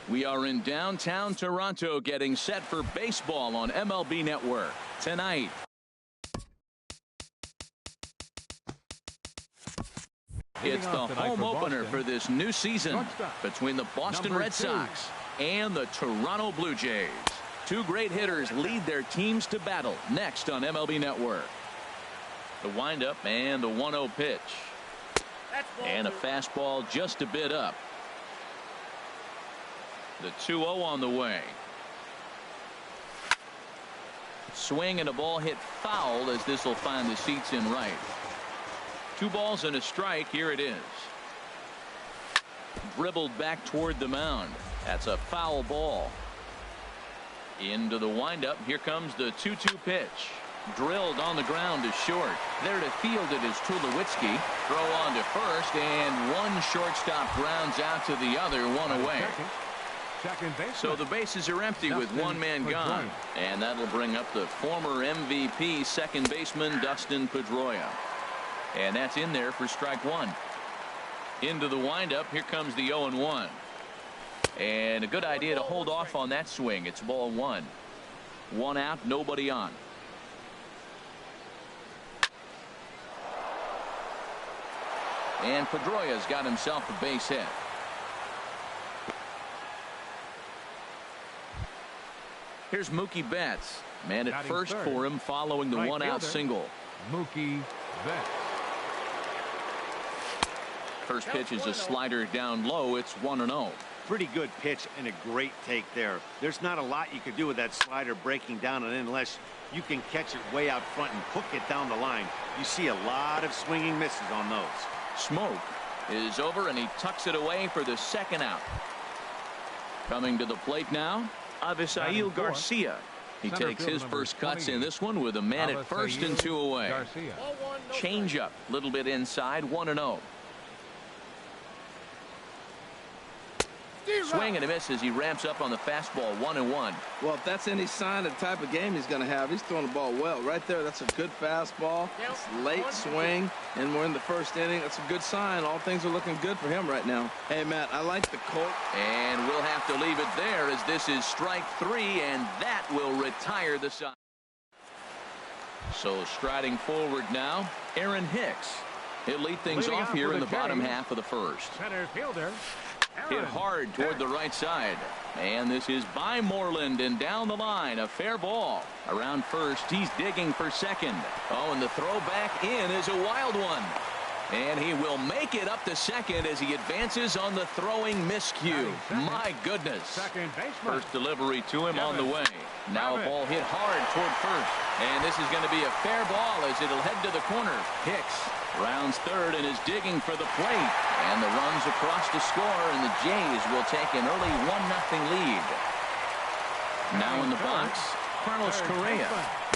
We are in downtown Toronto getting set for baseball on MLB Network tonight. It's the home opener for this new season between the Boston Red Sox and the Toronto Blue Jays. Two great hitters lead their teams to battle next on MLB Network. The windup and the 1-0 pitch. And a fastball just a bit up. The 2-0 on the way. Swing and a ball hit foul as this will find the seats in right. 2 balls and a strike. Here it is. Dribbled back toward the mound. That's a foul ball. Into the windup. Here comes the 2-2 pitch. Drilled on the ground to short. There to field it is Tulowitzki. Throw on to first, and one shortstop grounds out to the other, one away. So the bases are empty with one man gone, and that'll bring up the former MVP second baseman Dustin Pedroia. And that's in there for strike one. Into the windup. Here comes the 0-1. And a good idea to hold off on that swing. It's ball one. 1 out, nobody on. And Pedroia's got himself a base hit. Here's Mookie Betts. Man at first for him following the 1-out single. Mookie Betts. First pitch is a slider down low. It's 1-0. Pretty good pitch and a great take there. There's not a lot you could do with that slider breaking down and in unless you can catch it way out front and hook it down the line. You see a lot of swinging misses on those. Smoke is over and he tucks it away for the 2nd out. Coming to the plate now, Avisail Garcia. He takes his first cuts in this one with a man at first and 2 away. Change up, little bit inside, 1-0. Swing and a miss as he ramps up on the fastball, 1-1. Well, if that's any sign of the type of game he's going to have, he's throwing the ball well. Right there, that's a good fastball. It's late swing, and we're in the first inning. That's a good sign. All things are looking good for him right now. Hey, Matt, I like the Colt. And we'll have to leave it there as this is strike 3, and that will retire the side. So striding forward now, Aaron Hicks. He'll lead things off here in the bottom half of the first. Center fielder. Hit hard toward the right side. And this is by Moreland and down the line. A fair ball. Around first. He's digging for second. Oh, and the throw back in is a wild one. And he will make it up to second as he advances on the throwing miscue. My goodness. First delivery to him on the way. Now a ball hit hard toward first. And this is going to be a fair ball as it'll head to the corner. Hicks rounds third and is digging for the plate. And the runs across to score, and the Jays will take an early 1-0 lead. Now in the box, Carlos Correa.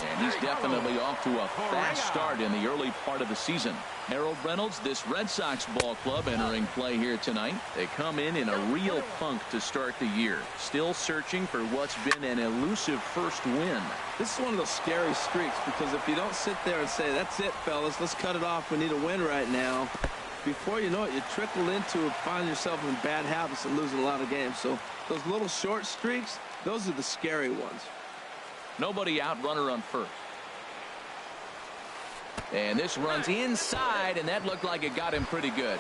And he's definitely off to a fast start in the early part of the season. Harold Reynolds, this Red Sox ball club entering play here tonight. They come in a real funk to start the year. Still searching for what's been an elusive first win. This is one of those scary streaks because if you don't sit there and say, that's it, fellas, let's cut it off. We need a win right now. Before you know it, you trickle into it, find yourself in bad habits and losing a lot of games. So those little short streaks, those are the scary ones. Nobody out, runner on first. And this runs inside, and that looked like it got him pretty good.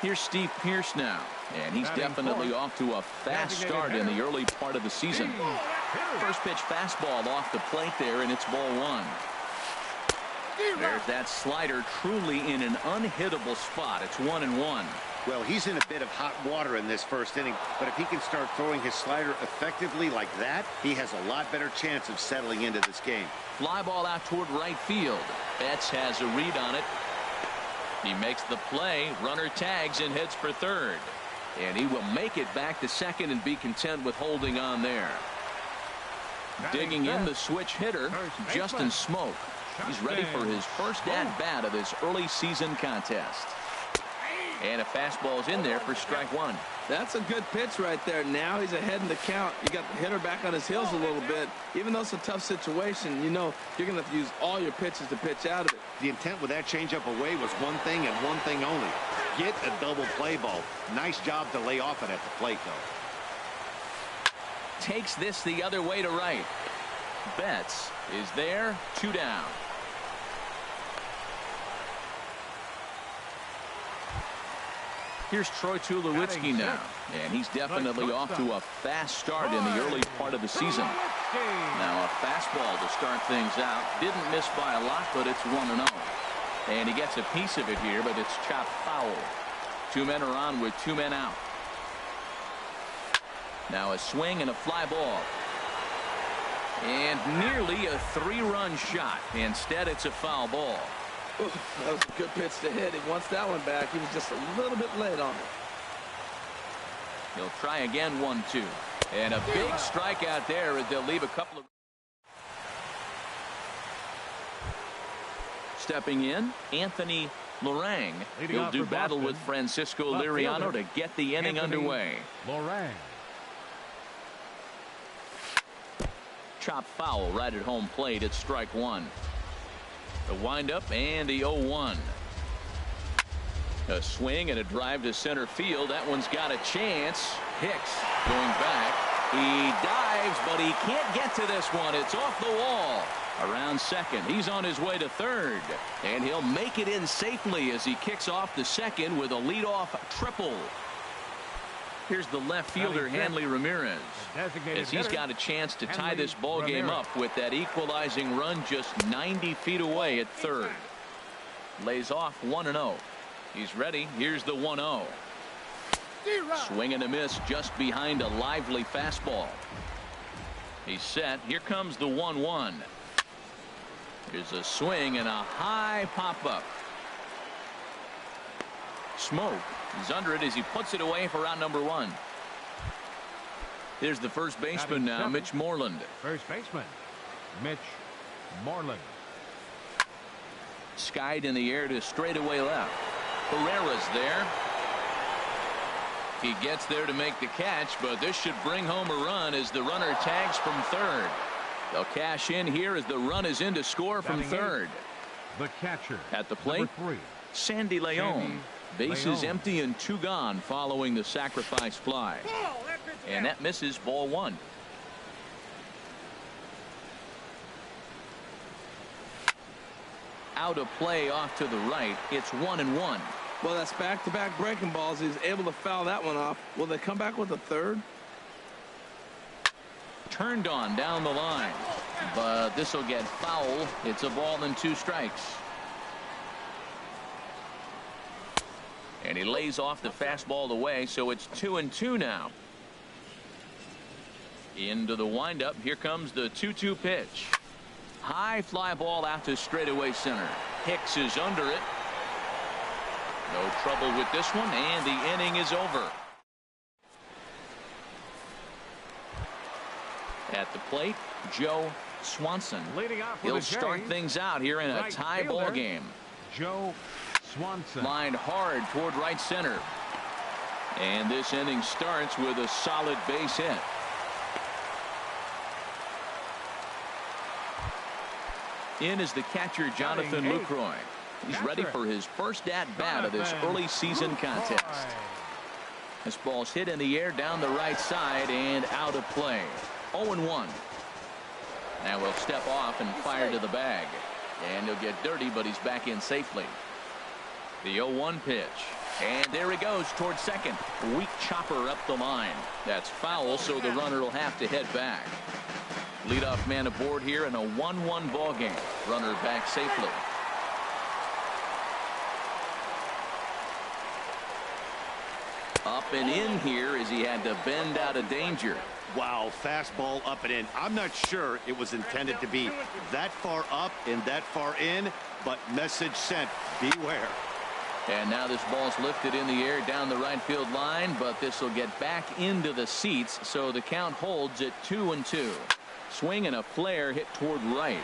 Here's Steve Pearce now, and he's definitely off to a fast start in the early part of the season. First pitch fastball off the plate there, and it's ball one. There's that slider truly in an unhittable spot. It's 1-1. Well, he's in a bit of hot water in this first inning, but if he can start throwing his slider effectively like that, he has a lot better chance of settling into this game. Fly ball out toward right field. Betts has a read on it. He makes the play. Runner tags and heads for third. And he will make it back to second and be content with holding on there. Digging in the switch hitter, Justin Smoak. He's ready for his first at-bat of this early season contest. And a fastball is in there for strike one. That's a good pitch right there. Now he's ahead in the count. You got the hitter back on his heels a little bit. Even though it's a tough situation, you know you're going to have to use all your pitches to pitch out of it. The intent with that changeup away was one thing and one thing only. Get a double play ball. Nice job to lay off it at the plate, though. takes this the other way to right. Betts is there, 2 down. Here's Troy Tulowitzki now, and he's definitely off to a fast start in the early part of the season. Now a fastball to start things out. Didn't miss by a lot, but it's 1-0. And he gets a piece of it here, but it's chopped foul. 2 men are on with 2 men out. Now a swing and a fly ball. And nearly a 3-run shot. Instead, it's a foul ball. Oof, that was a good pitch to hit. He wants that one back. He was just a little bit late on it. He'll try again, 1-2. And a big strikeout there as they'll leave a couple of. Stepping in, Anthony Lorang. He'll do battle with Francisco Liriano to get the inning underway. Lorang. Chop foul right at home plate. It's strike 1. The windup and the 0-1. A swing and a drive to center field. That one's got a chance. Hicks going back. He dives, but he can't get to this one. It's off the wall. Around second. He's on his way to third. And he'll make it in safely as he kicks off the second with a leadoff triple. Here's the left fielder, Hanley Ramirez, as he's got a chance to tie this ball game up with that equalizing run just 90 feet away at third. Lays off 1-0. He's ready. Here's the 1-0. Swing and a miss just behind a lively fastball. He's set. Here comes the 1-1. Here's a swing and a high pop-up. Smoke. He's under it as he puts it away for out number 1. Here's the first baseman now, Mitch Moreland. First baseman, Mitch Moreland. Skied in the air to straightaway left. Herrera's there. He gets there to make the catch, but this should bring home a run as the runner tags from third. They'll cash in here as the run is in to score from third. The catcher at the plate, #3, Sandy Leon. Bases empty and 2 gone following the sacrifice fly. And that misses, ball 1. Out of play off to the right. It's 1-1. Well, that's back-to-back breaking balls. He's able to foul that one off. Will they come back with a third? Turned on down the line. But this will get foul. It's a ball and 2 strikes. And he lays off the fastball away, so it's 2-2 now. Into the windup. Here comes the 2-2 pitch. High fly ball out to straightaway center. Hicks is under it. No trouble with this one, and the inning is over. At the plate, Joe Swanson. He'll start things out here in a tie ball game. Joe Swanson. Lined hard toward right center. And this inning starts with a solid base hit. In is the catcher, Jonathan Lucroy. He's ready for his first at-bat of this early season contest. This ball's hit in the air down the right side and out of play. 0-1. Now we'll step off and fire to the bag. And he'll get dirty, but he's back in safely. The 0-1 pitch. And there he goes towards second. Weak chopper up the line. That's foul, so the runner will have to head back. Leadoff man aboard here in a 1-1 ball game. Runner back safely. Up and in here as he had to bend out of danger. Wow, fastball up and in. I'm not sure it was intended to be that far up and that far in, but message sent, beware. And now this ball's lifted in the air down the right field line, but this will get back into the seats, so the count holds at 2-2. Swing and a flare hit toward right.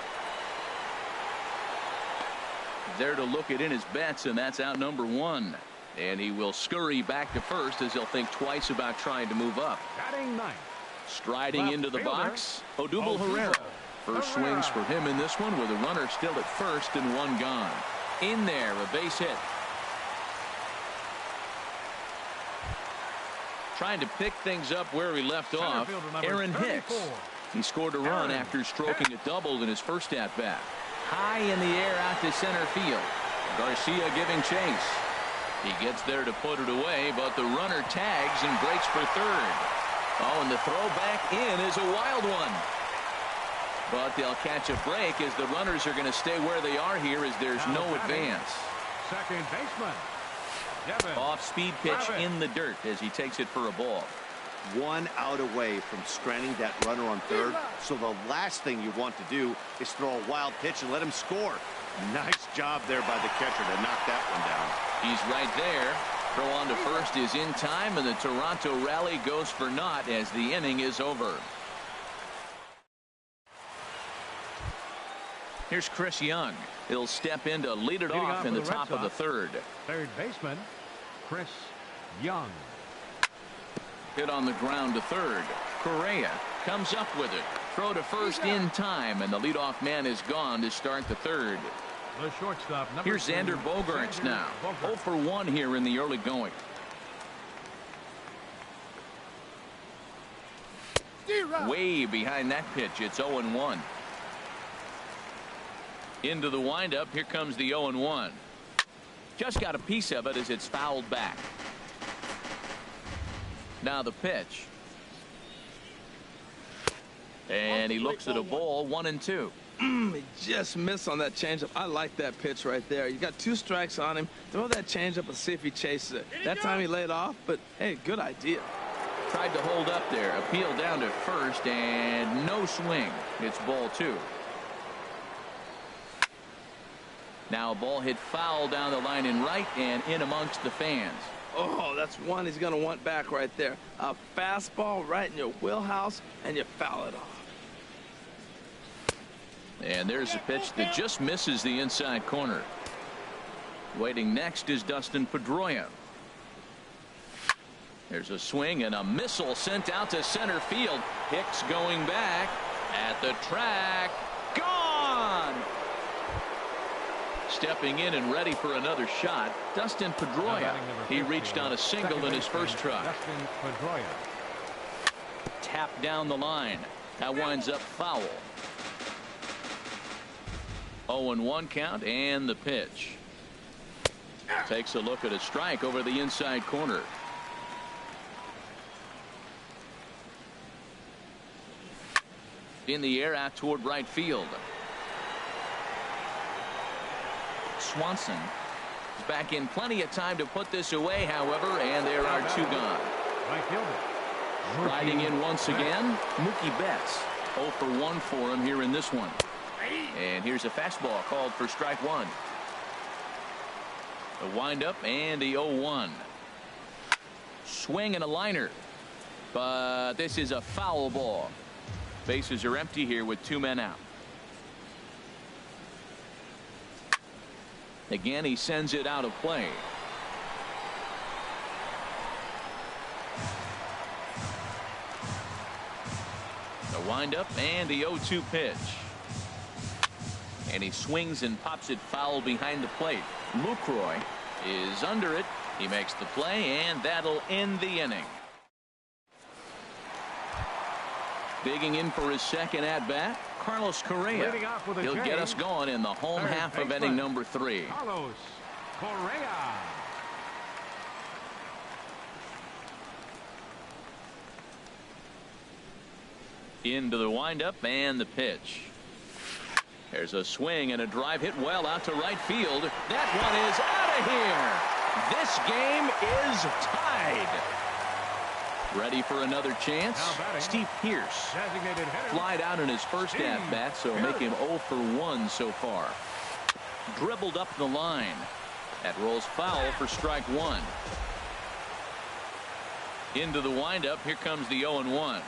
There to look it in his bets, and that's out number 1. And he will scurry back to first as he'll think twice about trying to move up. Striding into the box, Odubel Herrera. First swings for him in this one with a runner still at first and 1 gone. In there, a base hit. Trying to pick things up where he left off, Aaron Hicks. He scored a run after stroking a double in his first at-bat. High in the air out to center field. Garcia giving chase. He gets there to put it away, but the runner tags and breaks for third. Oh, and the throw back in is a wild one. But they'll catch a break as the runners are going to stay where they are here as there's no advance. Second baseman. Off-speed pitch in the dirt as he takes it for a ball. 1 out away from stranding that runner on third. So the last thing you want to do is throw a wild pitch and let him score. Nice job there by the catcher to knock that one down. He's right there. Throw on to first is in time, and the Toronto rally goes for naught as the inning is over. Here's Chris Young. He'll step in to lead it off in the top of the third. Third baseman, Chris Young. Hit on the ground to third. Correa comes up with it. Throw to first in time, and the leadoff man is gone to start the third. The shortstop, Here's Xander Bogaerts now. 0 for 1 here in the early going. Way behind that pitch. It's 0-1. Into the windup. Here comes the 0-1. Just got a piece of it as it's fouled back. Now the pitch. And he looks at a ball, 1-2. He just missed on that changeup. I like that pitch right there. You got 2 strikes on him. Throw that changeup and see if he chases it. That time he laid off, but hey, good idea. Tried to hold up there. Appeal down to first, and no swing. It's ball 2. Now a ball hit foul down the line in right and in amongst the fans. Oh, that's one he's going to want back right there. A fastball right in your wheelhouse, and you foul it off. And there's a pitch that just misses the inside corner. Waiting next is Dustin Pedroia. There's a swing and a missile sent out to center field. Hicks going back at the track. Gone! Stepping in and ready for another shot, Dustin Pedroia. He reached on a single in his first try. Dustin Pedroia. Tapped down the line. That winds up foul. 0-1 count, and the pitch. Takes a look at a strike over the inside corner. In the air out toward right field. Swanson is back in plenty of time to put this away, however, and there are 2 gone. Right fielder. Riding in once again, Mookie Betts. 0 for 1 for him here in this one. And here's a fastball called for strike 1. The windup and the 0-1. Swing and a liner. But this is a foul ball. Bases are empty here with 2 men out. Again, he sends it out of play. The windup and the 0-2 pitch. And he swings and pops it foul behind the plate. Lucroy is under it. He makes the play, and that'll end the inning. Digging in for his second at-bat, Carlos Correa. He'll get us going in the home half of inning number 3. Carlos Correa. Into the windup and the pitch. There's a swing and a drive hit well out to right field. That one is out of here. This game is tied. Ready for another chance. Steve Pearce flied out in his first at-bat, so make him 0 for 1 so far. Dribbled up the line. That rolls foul for strike 1. Into the windup. Here comes the 0-1.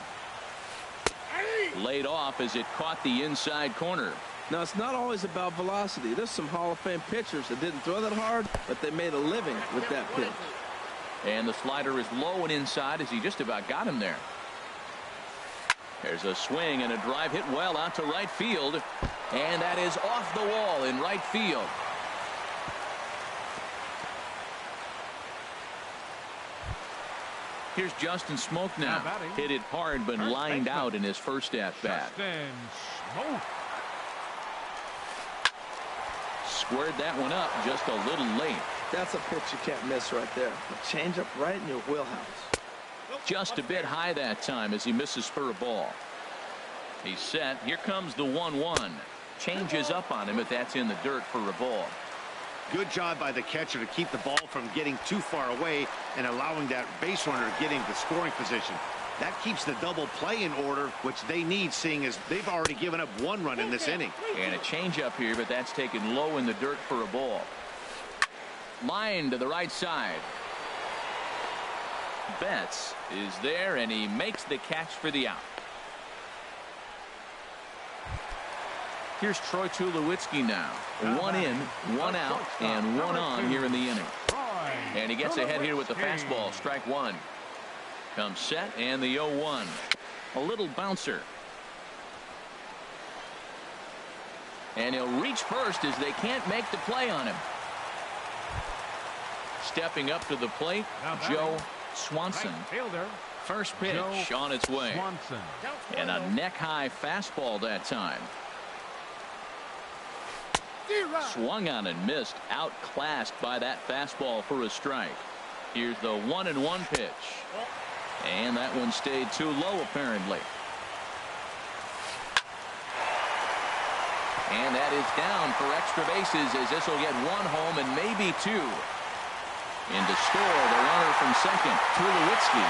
Laid off as it caught the inside corner. Now, it's not always about velocity. There's some Hall of Fame pitchers that didn't throw that hard, but they made a living with that pitch. And the slider is low and inside as he just about got him there. There's a swing and a drive hit well out to right field. And that is off the wall in right field. Here's Justin Smoke now. Hit it hard, but lined out in his first at-bat. Justin Smoke. Squared that one up just a little late. That's a pitch you can't miss right there. A changeup right in your wheelhouse. Just a bit high that time as he misses for a ball. He's set. Here comes the 1-1. Changes up on him, but that's in the dirt for a ball. Good job by the catcher to keep the ball from getting too far away and allowing that base runner to get into scoring position. That keeps the double play in order, which they need, seeing as they've already given up 1 run in this inning. And a changeup here, but that's taken low in the dirt for a ball. Line to the right side. Betts is there, and he makes the catch for the out. Here's Troy Tulowitzki now. 1 in, 1 out, and 1 on here in the inning. And he gets ahead here with the fastball. Strike 1. Comes set, and the 0-1. A little bouncer. And he'll reach first as they can't make the play on him. Stepping up to the plate, Joe Swanson. First pitch on its way. And a neck-high fastball that time. Swung on and missed, outclassed by that fastball for a strike. Here's the 1-1 pitch. And that one stayed too low, apparently. And that is down for extra bases, as this will get 1 home and maybe 2. In to score, the runner from second, Tulowitzki,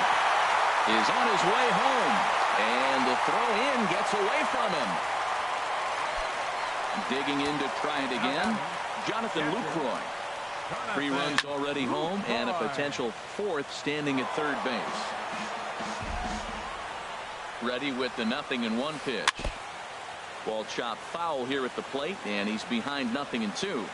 is on his way home. And the throw in gets away from him. Digging in to try it again, Jonathan Lucroy. 3 runs already home and a potential 4th standing at third base. Ready with the 0-1 pitch. Ball chopped foul here at the plate, and he's behind 0-2.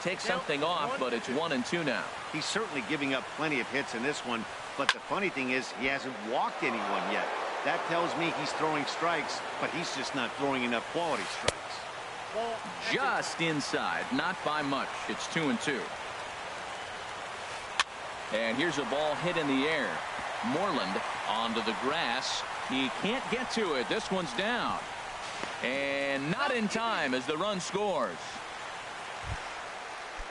Takes something off, but it's 1-2 now. He's certainly giving up plenty of hits in this one, but the funny thing is he hasn't walked anyone yet. That tells me he's throwing strikes, but he's just not throwing enough quality strikes. Just inside, not by much. It's 2-2. And here's a ball hit in the air. Moreland onto the grass. He can't get to it. This one's down. And not in time as the run scores.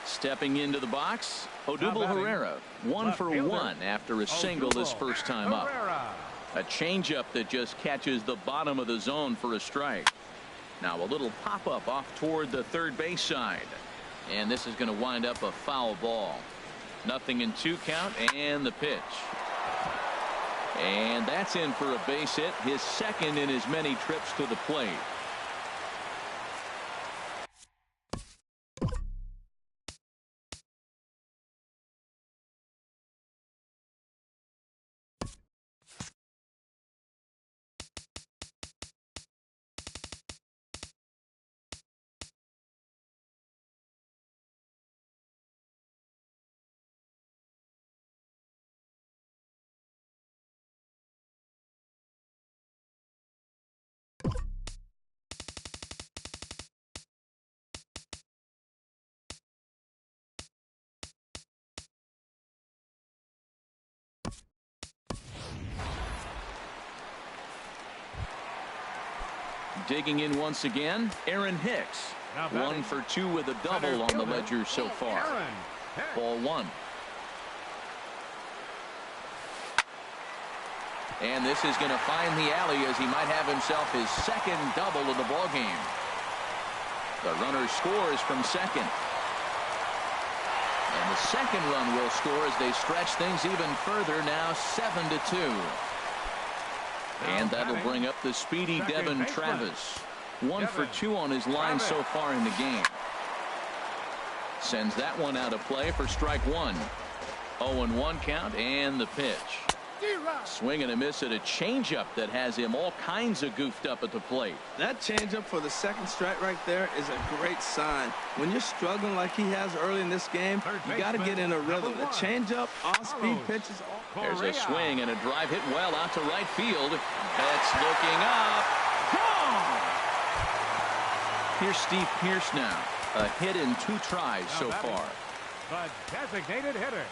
Stepping into the box, Odubel Herrera. 1 for 1 after a single his first time up. A changeup that just catches the bottom of the zone for a strike. Now a little pop-up off toward the third base side. And this is going to wind up a foul ball. 0-2 count and the pitch. And that's in for a base hit, his second in as many trips to the plate. Digging in once again, Aaron Hicks. 1 for 2 with a double on the ledger so far. Ball 1. And this is going to find the alley as he might have himself his second double of the ball game. The runner scores from second. And the second run will score as they stretch things even further, now 7-2. And that'll bring up the speedy Devin Travis. 1 for 2 on his line so far in the game. Sends that one out of play for strike 1. 0-1 count and the pitch. Swing and a miss at a changeup that has him all kinds of goofed up at the plate. That changeup for the second strike right there is a great sign. When you're struggling like he has early in this game, you got to get in a rhythm. The changeup, off-speed pitches. There's a swing and a drive hit well out to right field. That's looking up. Gone! Here's Steve Pearce now. A hit in 2 tries so far. The designated hitter,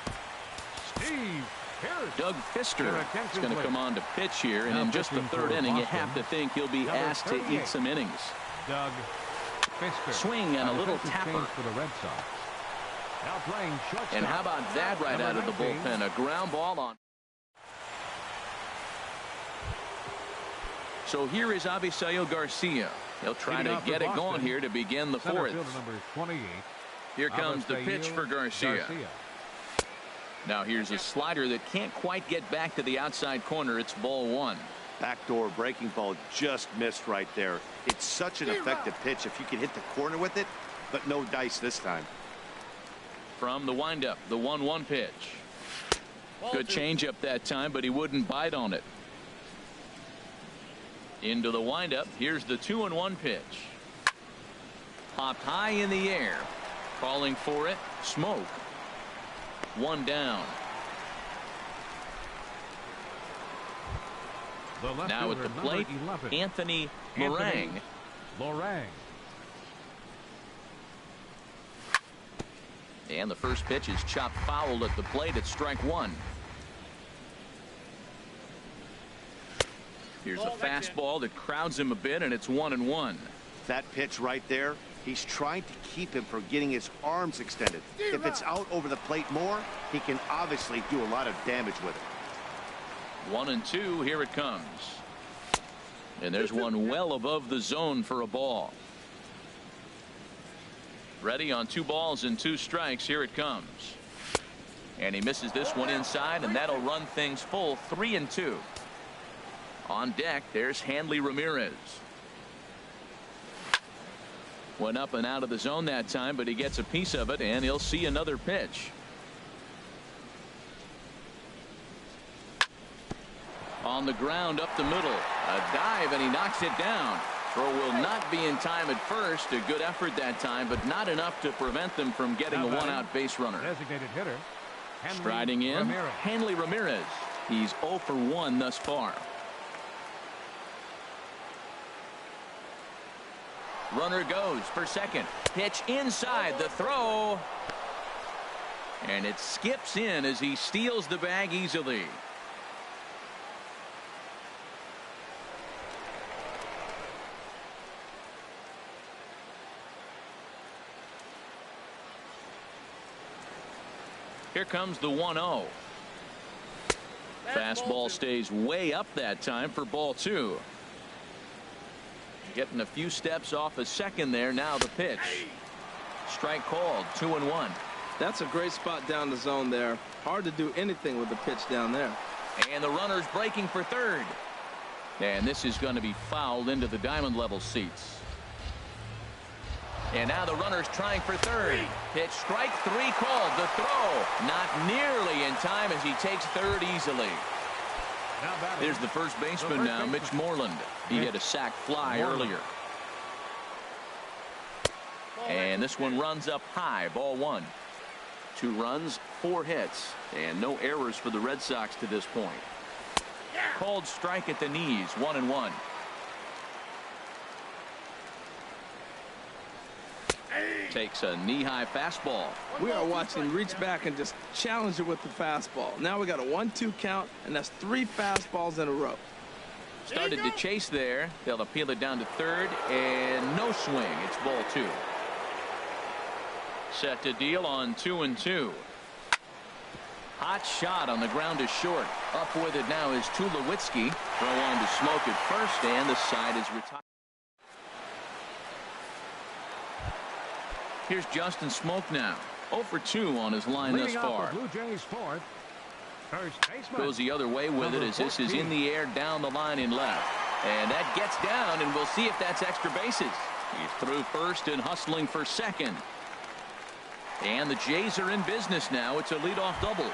Steve Doug Fister is going to come on to pitch here, and in just the third inning, you have to think he'll be asked to eat some innings. Doug Fister. Swing and a little defensive tapper. change for the Red Sox. Now playing shortstop. And how about that right out of the bullpen? A ground ball on. So here is Avisail Garcia. He'll try to get it going here to begin the fourth. Number 28. Here comes the pitch for Garcia. Now here's a slider that can't quite get back to the outside corner. It's ball one. Backdoor breaking ball just missed right there. It's such an effective pitch if you can hit the corner with it, but no dice this time. From the windup, the 1-1 pitch. Good changeup that time, but he wouldn't bite on it. Into the windup. Here's the 2-1 pitch. Popped high in the air. Calling for it. Smoke. One down. Now at the plate, Anthony Morang. And the first pitch is chopped foul at the plate at strike one. Here's a fastball that crowds him a bit, and it's 1-1. That pitch right there, he's trying to keep him from getting his arms extended. If it's out over the plate more, he can obviously do a lot of damage with it. 1-2, here it comes. And there's one well above the zone for a ball. Ready on 2 balls and 2 strikes. Here it comes. And he misses this one inside, and that'll run things full 3-2. On deck, there's Hanley Ramirez. Went up and out of the zone that time, but he gets a piece of it, and he'll see another pitch. On the ground up the middle. A dive, and he knocks it down. Throw will not be in time at first. A good effort that time, but not enough to prevent them from getting a one-out base runner. Designated hitter. Striding in, Hanley Ramirez. He's 0 for 1 thus far. Runner goes for second. Pitch inside the throw. And it skips in as he steals the bag easily. Here comes the 1-0. Fastball stays way up that time for ball 2. Getting a few steps off a second there. Now the pitch. Strike called. 2-1. That's a great spot down the zone there. Hard to do anything with the pitch down there. And the runner's breaking for third. And this is going to be fouled into the diamond level seats. And now the runner's trying for third. Pitch strike 3 called. The throw not nearly in time as he takes third easily. There's the first baseman now, Mitch Moreland. He had a sac fly earlier. And this one runs up high. Ball 1. 2 runs, 4 hits, and no errors for the Red Sox to this point. Called strike at the knees. 1-1. Takes a knee-high fastball. We are watching reach back and just challenge it with the fastball. Now we got a 1-2 count, and that's 3 fastballs in a row. Started to chase there. They'll appeal it down to third, and no swing. It's ball 2. Set to deal on 2-2. Hot shot on the ground is short. Up with it now is Tulowitzki. Throw on to Smoke at first, and the side is retired. Here's Justin Smoke now. 0 for 2 on his line thus far. Blue Jays fourth. First baseman. Goes the other way with it as this is in the air down the line in left. And that gets down, and we'll see if that's extra bases. He's through first and hustling for second. And the Jays are in business now. It's a leadoff double.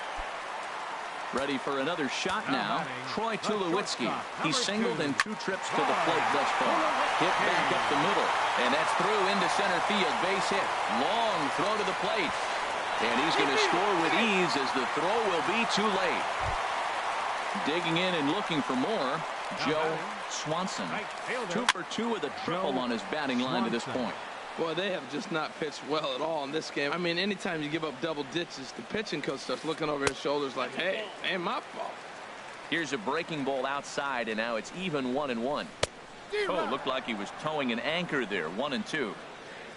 Ready for another shot now. Troy Tulowitzki. He's singled in 2 trips to the plate thus far. Hit back up the middle. And that's through into center field. Base hit. Long throw to the plate. And he's going to score with ease as the throw will be too late. Digging in and looking for more, Joe Swanson. 2 for 2 with a triple on his batting line to this point. Boy, they have just not pitched well at all in this game. I mean, anytime you give up double ditches, the pitching coach starts looking over his shoulders like, hey, ain't my fault. Here's a breaking ball outside, and now it's even 1-1. Oh, looked like he was towing an anchor there. 1-2.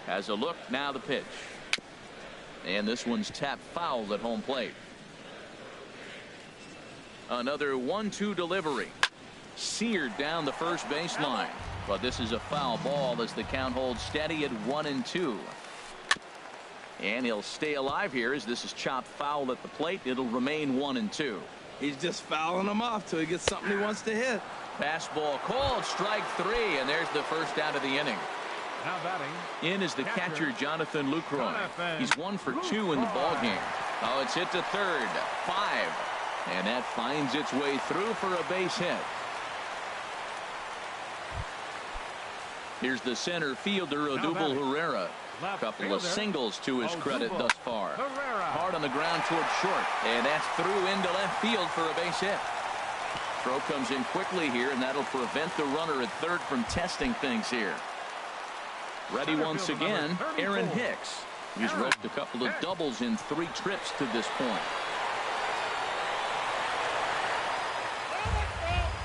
Has a look. Now the pitch. And this one's tapped foul at home plate. Another 1-2 delivery. Seared down the first baseline. But this is a foul ball as the count holds steady at 1-2. And he'll stay alive here as this is chopped foul at the plate. It'll remain 1-2. He's just fouling them off till he gets something he wants to hit. Fastball called, strike 3, and there's the first out of the inning. Now batting. In is the catcher, Jonathan Lucroy. He's 1 for 2 in the ballgame. Oh, it's hit to third. 5. And that finds its way through for a base hit. Here's the center fielder, Odubel Herrera. A couple of singles to his credit thus far. Hard on the ground toward short. And that's through into left field for a base hit. Throw comes in quickly here, and that'll prevent the runner at third from testing things here. Ready once again, Aaron Hicks. He's roped a couple of doubles in 3 trips to this point.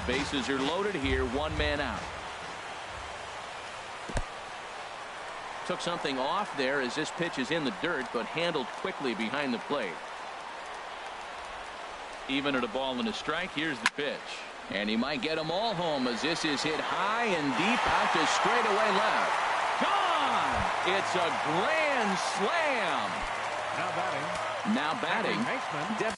Bases are loaded here, 1 man out. Took something off there as this pitch is in the dirt, but handled quickly behind the plate. Even at a ball and a strike, here's the pitch. And he might get them all home as this is hit high and deep out to straightaway left. Gone! It's a grand slam. Now batting. Now batting.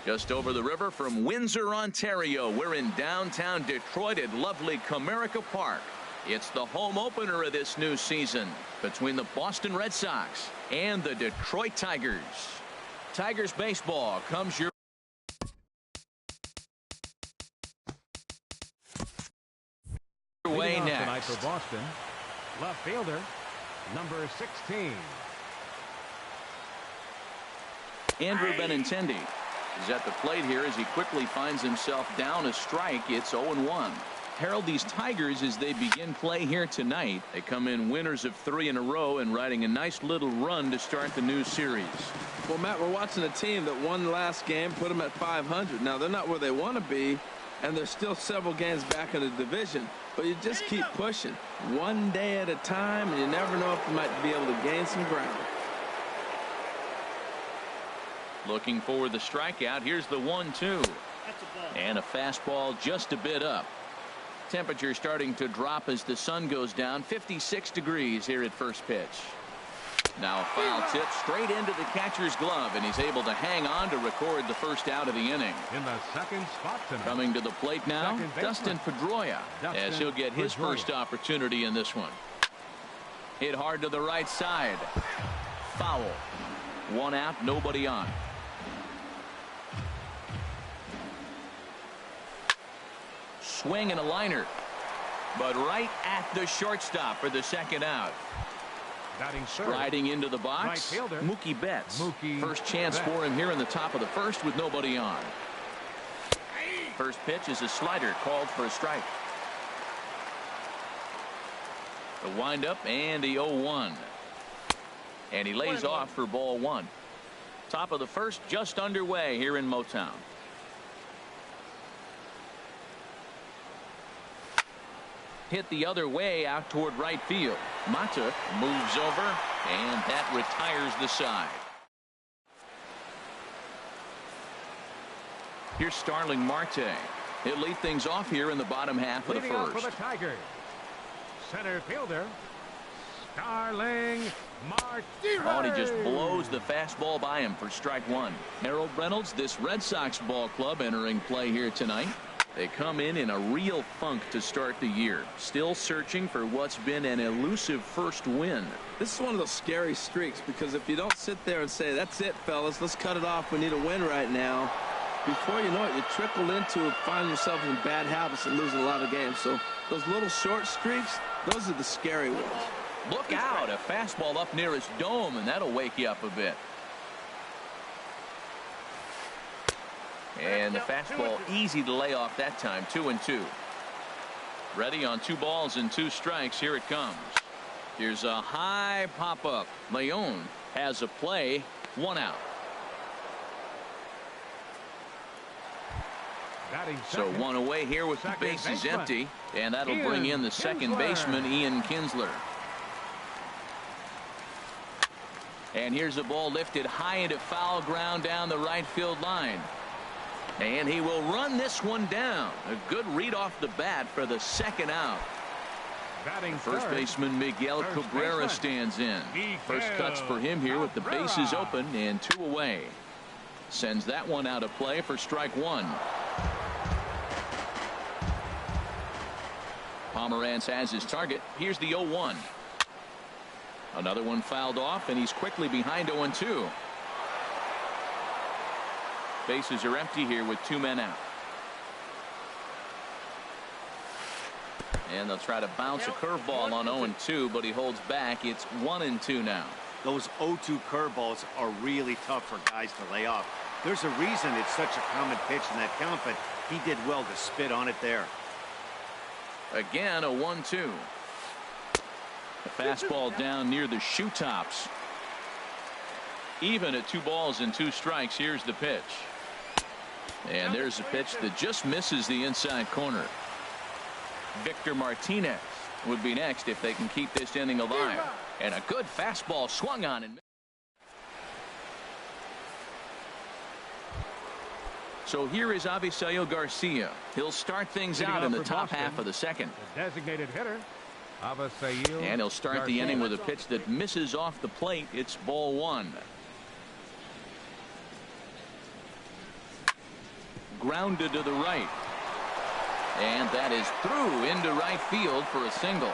Just over the river from Windsor, Ontario, we're in downtown Detroit at lovely Comerica Park. It's the home opener of this new season between the Boston Red Sox and the Detroit Tigers. Tigers baseball comes your way next. Tonight for Boston, left fielder, number 16. Andrew Benintendi is at the plate here as he quickly finds himself down a strike. It's 0-1. Herald, these Tigers, as they begin play here tonight, they come in winners of 3 in a row and riding a nice little run to start the new series. Well, Matt, we're watching a team that won the last game, put them at 500. Now, they're not where they want to be, and they're still several games back in the division. But you just keep pushing one day at a time, and you never know if you might be able to gain some ground. Looking for the strikeout. Here's the 1-2. And a fastball just a bit up. Temperature starting to drop as the sun goes down. 56 degrees here at first pitch. Now a foul tip straight into the catcher's glove, and he's able to hang on to record the first out of the inning. In the second spot tonight. Coming to the plate now, Dustin Pedroia, as he'll get his first opportunity in this one. Hit hard to the right side. Foul. 1 out, nobody on. Swing and a liner, but right at the shortstop for the second out. Striding into the box, Mookie Betts. First chance for him here in the top of the first with nobody on. First pitch is a slider called for a strike. The windup and the 0-1. And he lays off for ball 1. Top of the first just underway here in Motown. Hit the other way out toward right field. Mata moves over, and that retires the side. Here's Starling Marte. He'll lead things off here in the bottom half of the first. For the Tigers, center fielder, Starling Marte. Oh, and he just blows the fastball by him for strike 1. Harold Reynolds, this Red Sox ball club entering play here tonight. They come in a real funk to start the year, still searching for what's been an elusive first win. This is one of those scary streaks, because if you don't sit there and say, that's it, fellas, let's cut it off, we need a win right now, before you know it, you trickle into finding yourself in bad habits and losing a lot of games. So those little short streaks, those are the scary ones. Look out, a fastball up near his dome, and that'll wake you up a bit. And the fastball easy to lay off that time. 2-2. Ready on 2 balls and 2 strikes. Here it comes. Here's a high pop up. Leon has a play. 1 out. So 1 away here with the bases empty, and that'll bring in the second baseman, Ian Kinsler. And here's a ball lifted high into foul ground down the right field line. And he will run this one down. A good read off the bat for the second out. First baseman Miguel Cabrera stands in. First cuts for him here with the bases open and 2 away. Sends that one out of play for strike 1. Pomeranz has his target. Here's the 0-1. Another one fouled off, and he's quickly behind 0-2. Bases are empty here with 2 men out. And they'll try to bounce a curveball on 0-2, but he holds back. It's 1-2 now. Those 0-2 curveballs are really tough for guys to lay off. There's a reason it's such a common pitch in that count, but he did well to spit on it there. Again, a 1-2. A fastball down near the shoe tops. Even at 2 balls and 2 strikes. Here's the pitch. And there's a pitch that just misses the inside corner. Victor Martinez would be next if they can keep this inning alive. And a good fastball swung on and so here is Avisail Garcia. He'll start things out in the top half of the second. The designated hitter, Avisail. And he'll start the inning with a pitch that misses off the plate. It's ball 1. grounded to the right. And that is through into right field for a single.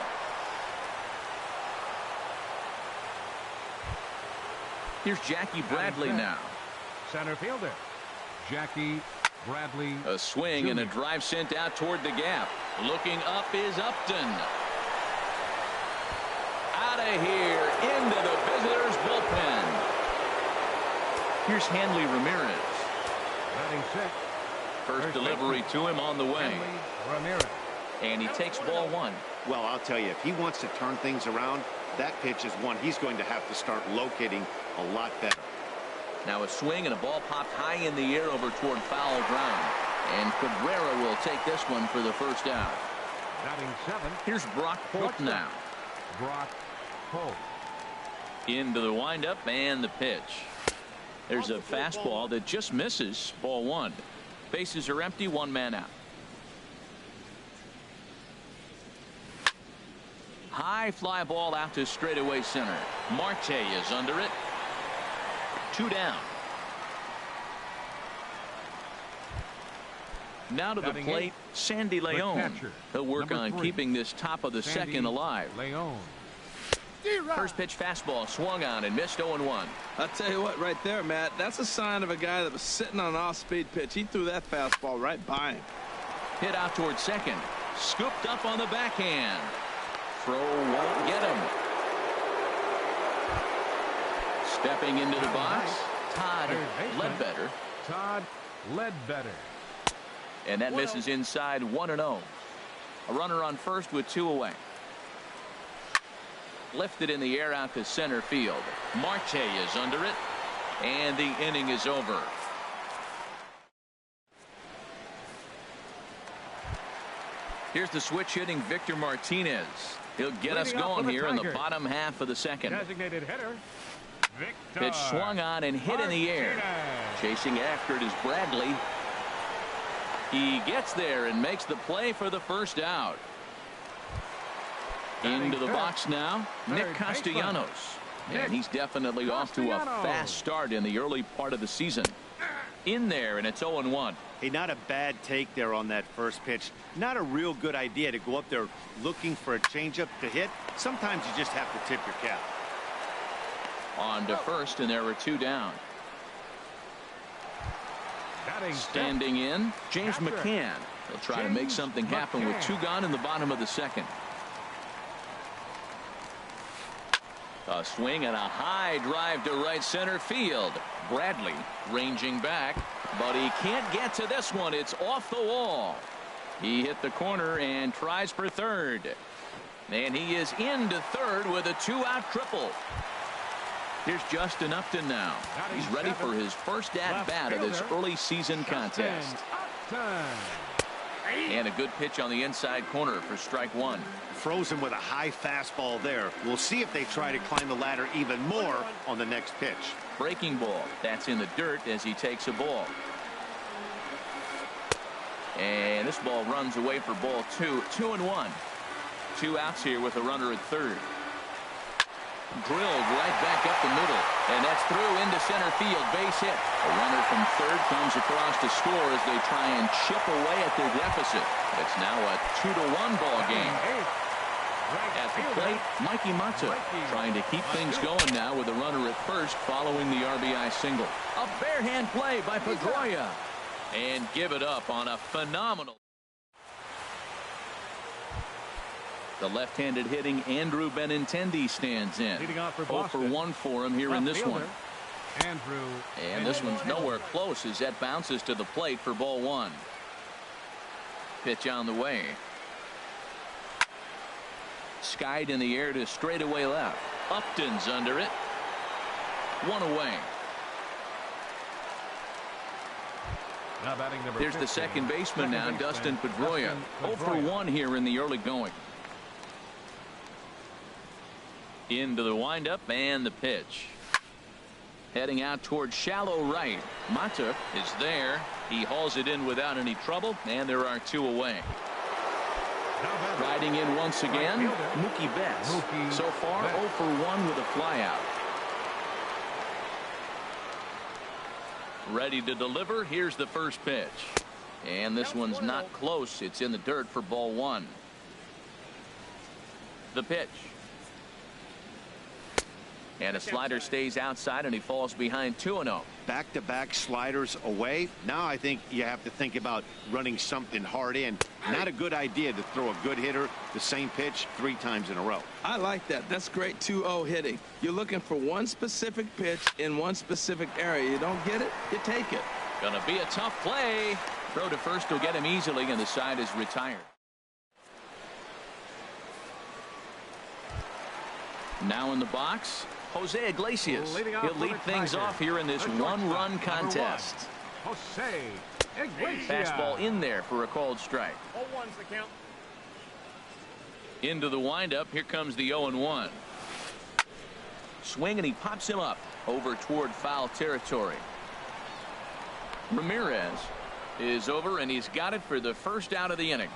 Here's Jackie Bradley now. Center fielder, Jackie Bradley. A swing and a drive sent out toward the gap. Looking up is Upton. Out of here into the visitors' bullpen. Here's Hanley Ramirez. Batting sixth. First delivery to him on the way. Hanley Ramirez. And he takes ball one. Well, I'll tell you, if he wants to turn things around, that pitch is one he's going to have to start locating a lot better. Now a swing and a ball popped high in the air over toward foul ground. And Cabrera will take this one for the first out. Batting seventh. Here's Brock Holt now. Brock Holt. Into the windup and the pitch. There's a fastball that just misses. Ball one. Bases are empty. One man out. High fly ball out to straightaway center. Marte is under it. 2 down. Now to the plate, Sandy Leon. He'll work on keeping this top of the second alive. Leon. First pitch fastball swung on and missed 0-1. I'll tell you what, right there, Matt, that's a sign of a guy that was sitting on an off-speed pitch. He threw that fastball right by him. Hit out toward second. Scooped up on the backhand. Throw won't get him. Stepping into the box, Todd Ledbetter. Todd Ledbetter. And that misses inside 1-0. A runner on first with 2 away. Lifted in the air out to center field. Marte is under it. And the inning is over. Here's the switch hitting Victor Martinez. He'll get us going here in the bottom half of the second. Designated hitter. Victor Pitch swung on and hit in the air. Chasing after it is Bradley. He gets there and makes the play for the first out. Into the box now, Nick Castellanos. And he's definitely off to a fast start in the early part of the season. In there, and it's 0-1. Hey, not a bad take there on that first pitch. Not a real good idea to go up there looking for a changeup to hit. Sometimes you just have to tip your cap. On to first, and there were 2 down. Standing in, James McCann. He'll try to make something happen with 2 gone in the bottom of the second. A swing and a high drive to right center field. Bradley ranging back, but he can't get to this one. It's off the wall. He hit the corner and tries for third. And he is into third with a 2-out triple. Here's Justin Upton now. He's ready for his first at-bat of this early season contest. And a good pitch on the inside corner for strike 1. Frozen with a high fastball there. We'll see if they try to climb the ladder even more on the next pitch. Breaking ball. That's in the dirt as he takes a ball. And this ball runs away for ball 2. 2-1. 2 outs here with a runner at third. Drilled right back up the middle. And that's through into center field. Base hit. A runner from third comes across to score as they try and chip away at their deficit. It's now a 2-1 ball game. At the plate, Mikey Matza trying to keep things going now with a runner at first following the RBI single. A bare-hand play by Pedroia. And give it up on a phenomenal. The left-handed hitting Andrew Benintendi stands in. 0 for 1 for him here in this one. And this one's nowhere close as that bounces to the plate for ball 1. Pitch on the way. Skied in the air to straightaway left. Upton's under it. 1 away. Here's the second baseman now, Dustin Pedroia. 0 for 1 here in the early going. Into the windup and the pitch. Heading out towards shallow right. Mata is there. He hauls it in without any trouble, and there are 2 away. Riding in once again, Mookie Betts. So far, 0 for 1 with a flyout. Ready to deliver. Here's the first pitch. And this one's not close. It's in the dirt for ball one. The pitch. And a slider stays outside, and he falls behind 2-0. Back-to-back sliders away. Now I think you have to think about running something hard in. Not a good idea to throw a good hitter the same pitch 3 times in a row. I like that. That's great 2-0 hitting. You're looking for one specific pitch in one specific area. You don't get it, you take it. Gonna be a tough play. Throw to first will get him easily, and the side is retired. Now in the box, Jose Iglesias. He'll lead things off here in this one-run contest. Jose Iglesias. Fastball in there for a called strike. 0-1's the count. Into the windup. Here comes the 0-1. Swing, and he pops him up over toward foul territory. Ramirez is over, and he's got it for the first out of the inning.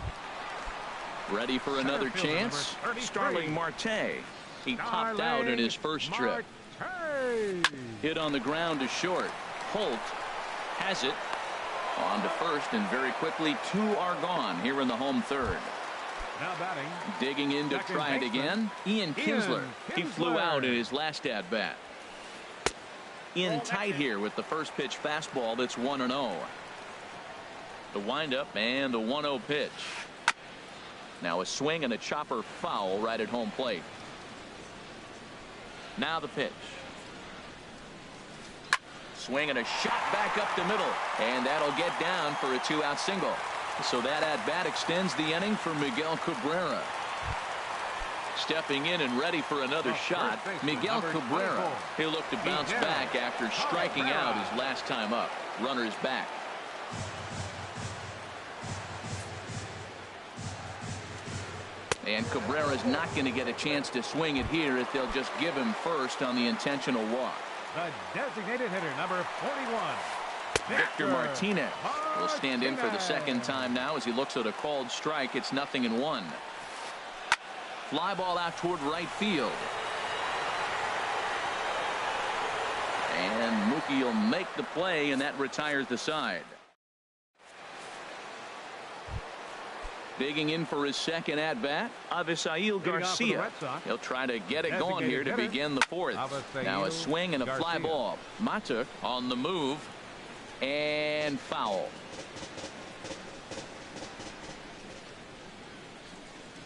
Ready for another chance. Starling Marte. He popped out in his first trip. Hit on the ground to short. Holt has it on to first, and very quickly 2 are gone here in the home third. Now batting. Digging in to try it again. Ian Kinsler. He flew out in his last at bat. In tight here with the first pitch fastball. That's 1-0. The windup and the 1-0 pitch. Now a swing and a chopper foul right at home plate. Now the pitch. Swing and a shot back up the middle, and that'll get down for a 2-out single. So that at bat extends the inning for Miguel Cabrera. Stepping in and ready for another shot, Miguel Cabrera. He'll look to bounce back after striking out his last time up. Runners back. And Cabrera's not going to get a chance to swing it here if they'll just give him first on the intentional walk. The designated hitter, number 41. Victor Martinez will stand in for the second time now as he looks at a called strike. It's 0-1. Fly ball out toward right field. And Mookie will make the play, and that retires the side. Digging in for his second at-bat, Avisail Garcia. He'll try to get it going here to begin the fourth. Now a swing and a fly ball. Matuk on the move, and foul.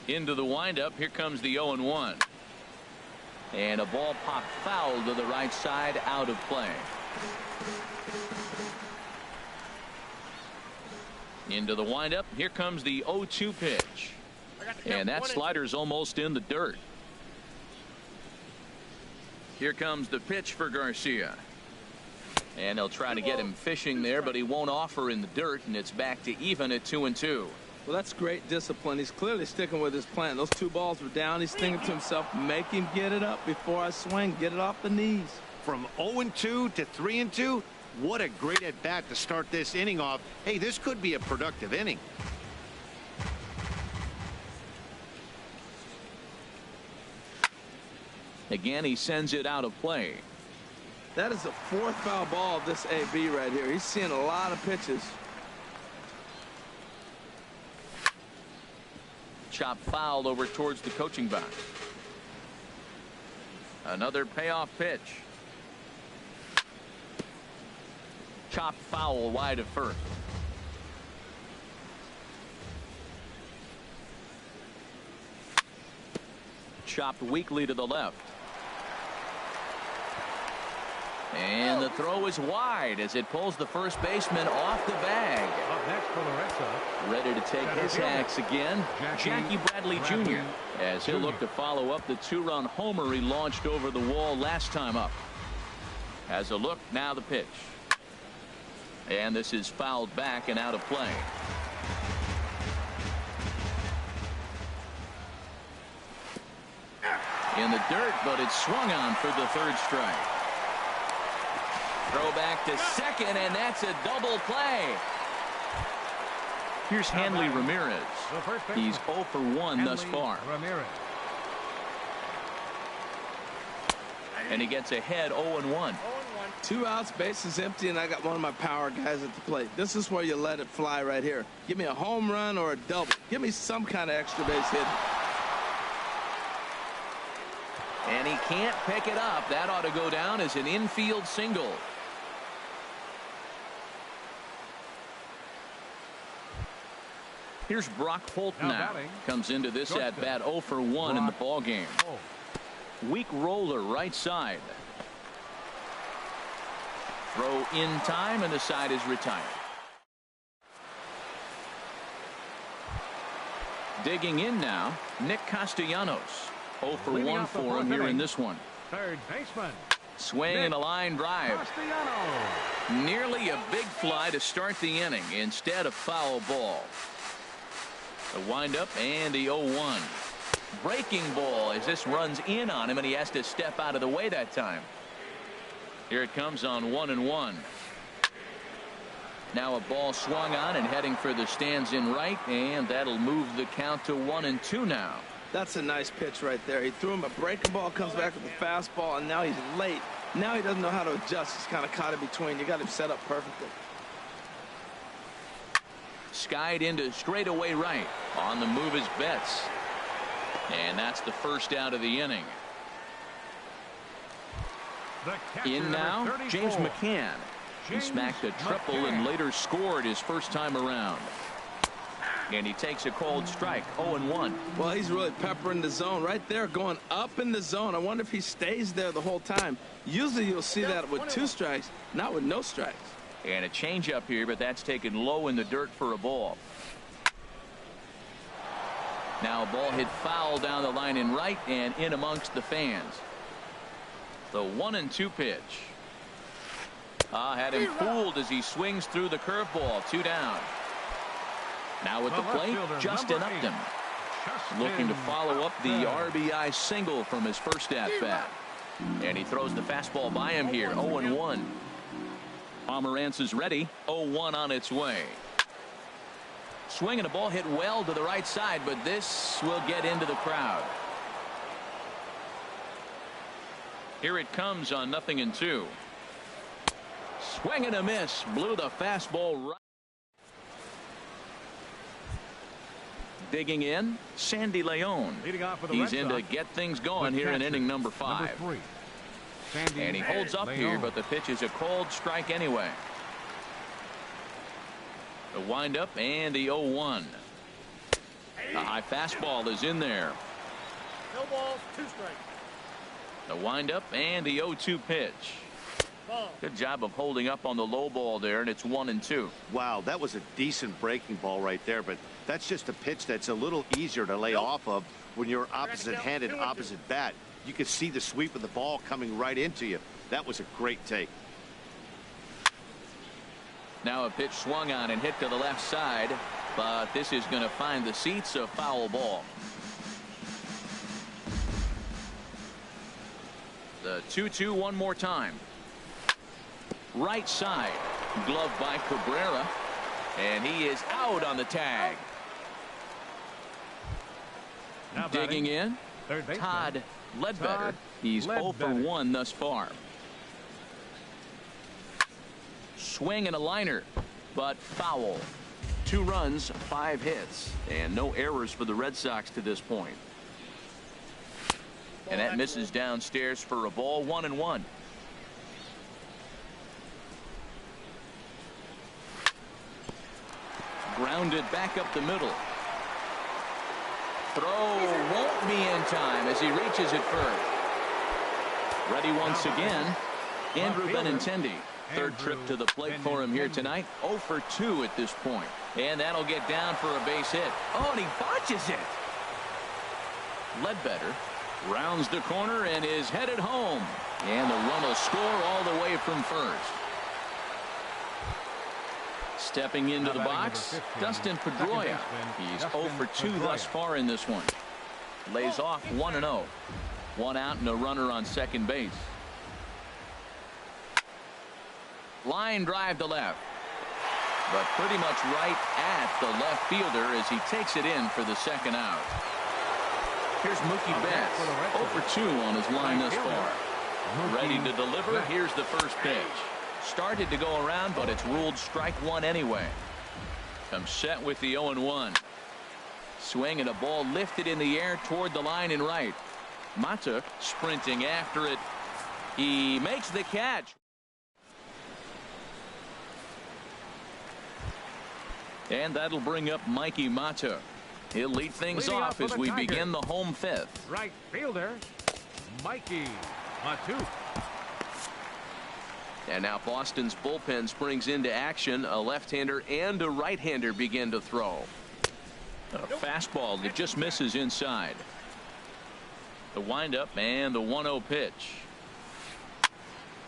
Into the windup. Here comes the 0-1. And a ball popped foul to the right side, out of play. Into the windup. Here comes the 0-2 pitch. And that slider's almost in the dirt. Here comes the pitch for Garcia. And they'll try to get him fishing there, but he won't offer in the dirt, and it's back to even at 2-2. Well, that's great discipline. He's clearly sticking with his plan. Those 2 balls were down. He's thinking to himself, make him get it up before I swing. Get it off the knees. From 0-2 to 3-2. What a great at bat to start this inning off. Hey, this could be a productive inning. Again, he sends it out of play. That is the 4th foul ball of this AB right here. He's seeing a lot of pitches. Chop foul over towards the coaching box. Another payoff pitch. Chop foul wide of first. Chopped weakly to the left. And the throw is wide as it pulls the first baseman off the bag. Up next for the Red Sox. Ready to take his hacks again, Jackie Bradley Jr. as he'll look to follow up the 2-run homer he launched over the wall last time up. Has a look, now the pitch. And this is fouled back and out of play. In the dirt, but it's swung on for the 3rd strike. Throw back to second, and that's a double play. Here's Hanley Ramirez. He's 0 for 1 thus far. And he gets ahead 0-1. 2 outs, base is empty, and I got one of my power guys at the plate. This is where you let it fly right here. Give me a home run or a double. Give me some kind of extra base hit. And he can't pick it up. That ought to go down as an infield single. Here's Brock Holt now. Comes into this at bat 0 for 1 in the ball game. Weak roller right side. Throw in time, and the side is retired. Digging in now, Nick Castellanos. 0 for 1 for him here in this one. Third baseman. Swing and a line drive. Castellanos. Nearly a big fly to start the inning. Instead, a foul ball. The windup and the 0-1. Breaking ball as this runs in on him, and he has to step out of the way that time. Here it comes on 1-1. Now a ball swung on and heading for the stands in right, and that'll move the count to 1-2 now. That's a nice pitch right there. He threw him a breaking ball, comes back with a fastball, and now he's late. Now he doesn't know how to adjust. He's kind of caught in between. You got him set up perfectly. Skied into straightaway right. On the move is Betts. And that's the first out of the inning. In now, James McCann. He smacked a triple and later scored his first time around. And he takes a cold strike, 0-1. Well, he's really peppering the zone right there, going up in the zone. I wonder if he stays there the whole time. Usually you'll see that with 2 strikes, not with no strikes. And a changeup here, but that's taken low in the dirt for a ball. Now a ball hit foul down the line in right and in amongst the fans. The 1-2 pitch. Had him fooled as he swings through the curveball. 2 down. Now at the plate, Justin Upton. Looking to follow up the RBI single from his first at-bat. And he throws the fastball by him here, 0-1. Pomerantz is ready, 0-1 on its way. Swinging a ball hit well to the right side, but this will get into the crowd. Here it comes on 0-2. Swing and a miss, blew the fastball right. Digging in, Sandy Leon. He's in to get things going here in inning number 5. And he holds up here, but the pitch is a cold strike anyway. The windup and the 0-1. The high fastball is in there. No balls, 2 strikes. The windup and the 0-2 pitch. Good job of holding up on the low ball there, and it's 1-2. Wow, that was a decent breaking ball right there, but that's just a pitch that's a little easier to lay off of when you're opposite-handed, opposite bat. You could see the sweep of the ball coming right into you. That was a great take. Now a pitch swung on and hit to the left side, but this is going to find the seats, a foul ball. The 2-2 one more time. Right side, glove by Cabrera, and he is out on the tag. Digging in, Todd Ledbetter. He's 0 for 1 thus far. Swing and a liner, but foul. 2 runs, 5 hits, and no errors for the Red Sox to this point. And that misses downstairs for a ball, 1-1. Grounded back up the middle. Throw won't be in time as he reaches it first. Ready once again, Andrew Benintendi. Third trip to the plate for him here tonight. 0 for 2 at this point. And that'll get down for a base hit. Oh, and he botches it. Ledbetter rounds the corner and is headed home. And the run will score all the way from first. Stepping into the box, Dustin Pedroia. He's 0 for 2 thus far in this one. Lays off 1-0. 1 out and a runner on second base. Line drive to left. But pretty much right at the left fielder as he takes it in for the second out. Here's Mookie Betts, 0 for 2 on his line thus far. Ready to deliver. Here's the first pitch. Started to go around, but it's ruled strike one anyway. Comes set with the 0-1. Swing and a ball lifted in the air toward the line and right. Mata sprinting after it. He makes the catch. And that'll bring up Mikey Mata. He'll lead things off as we begin the home fifth. Right fielder, Mikey Matu. And now Boston's bullpen springs into action. A left-hander and a right-hander begin to throw. A fastball that just misses inside. The windup and the 1-0 pitch.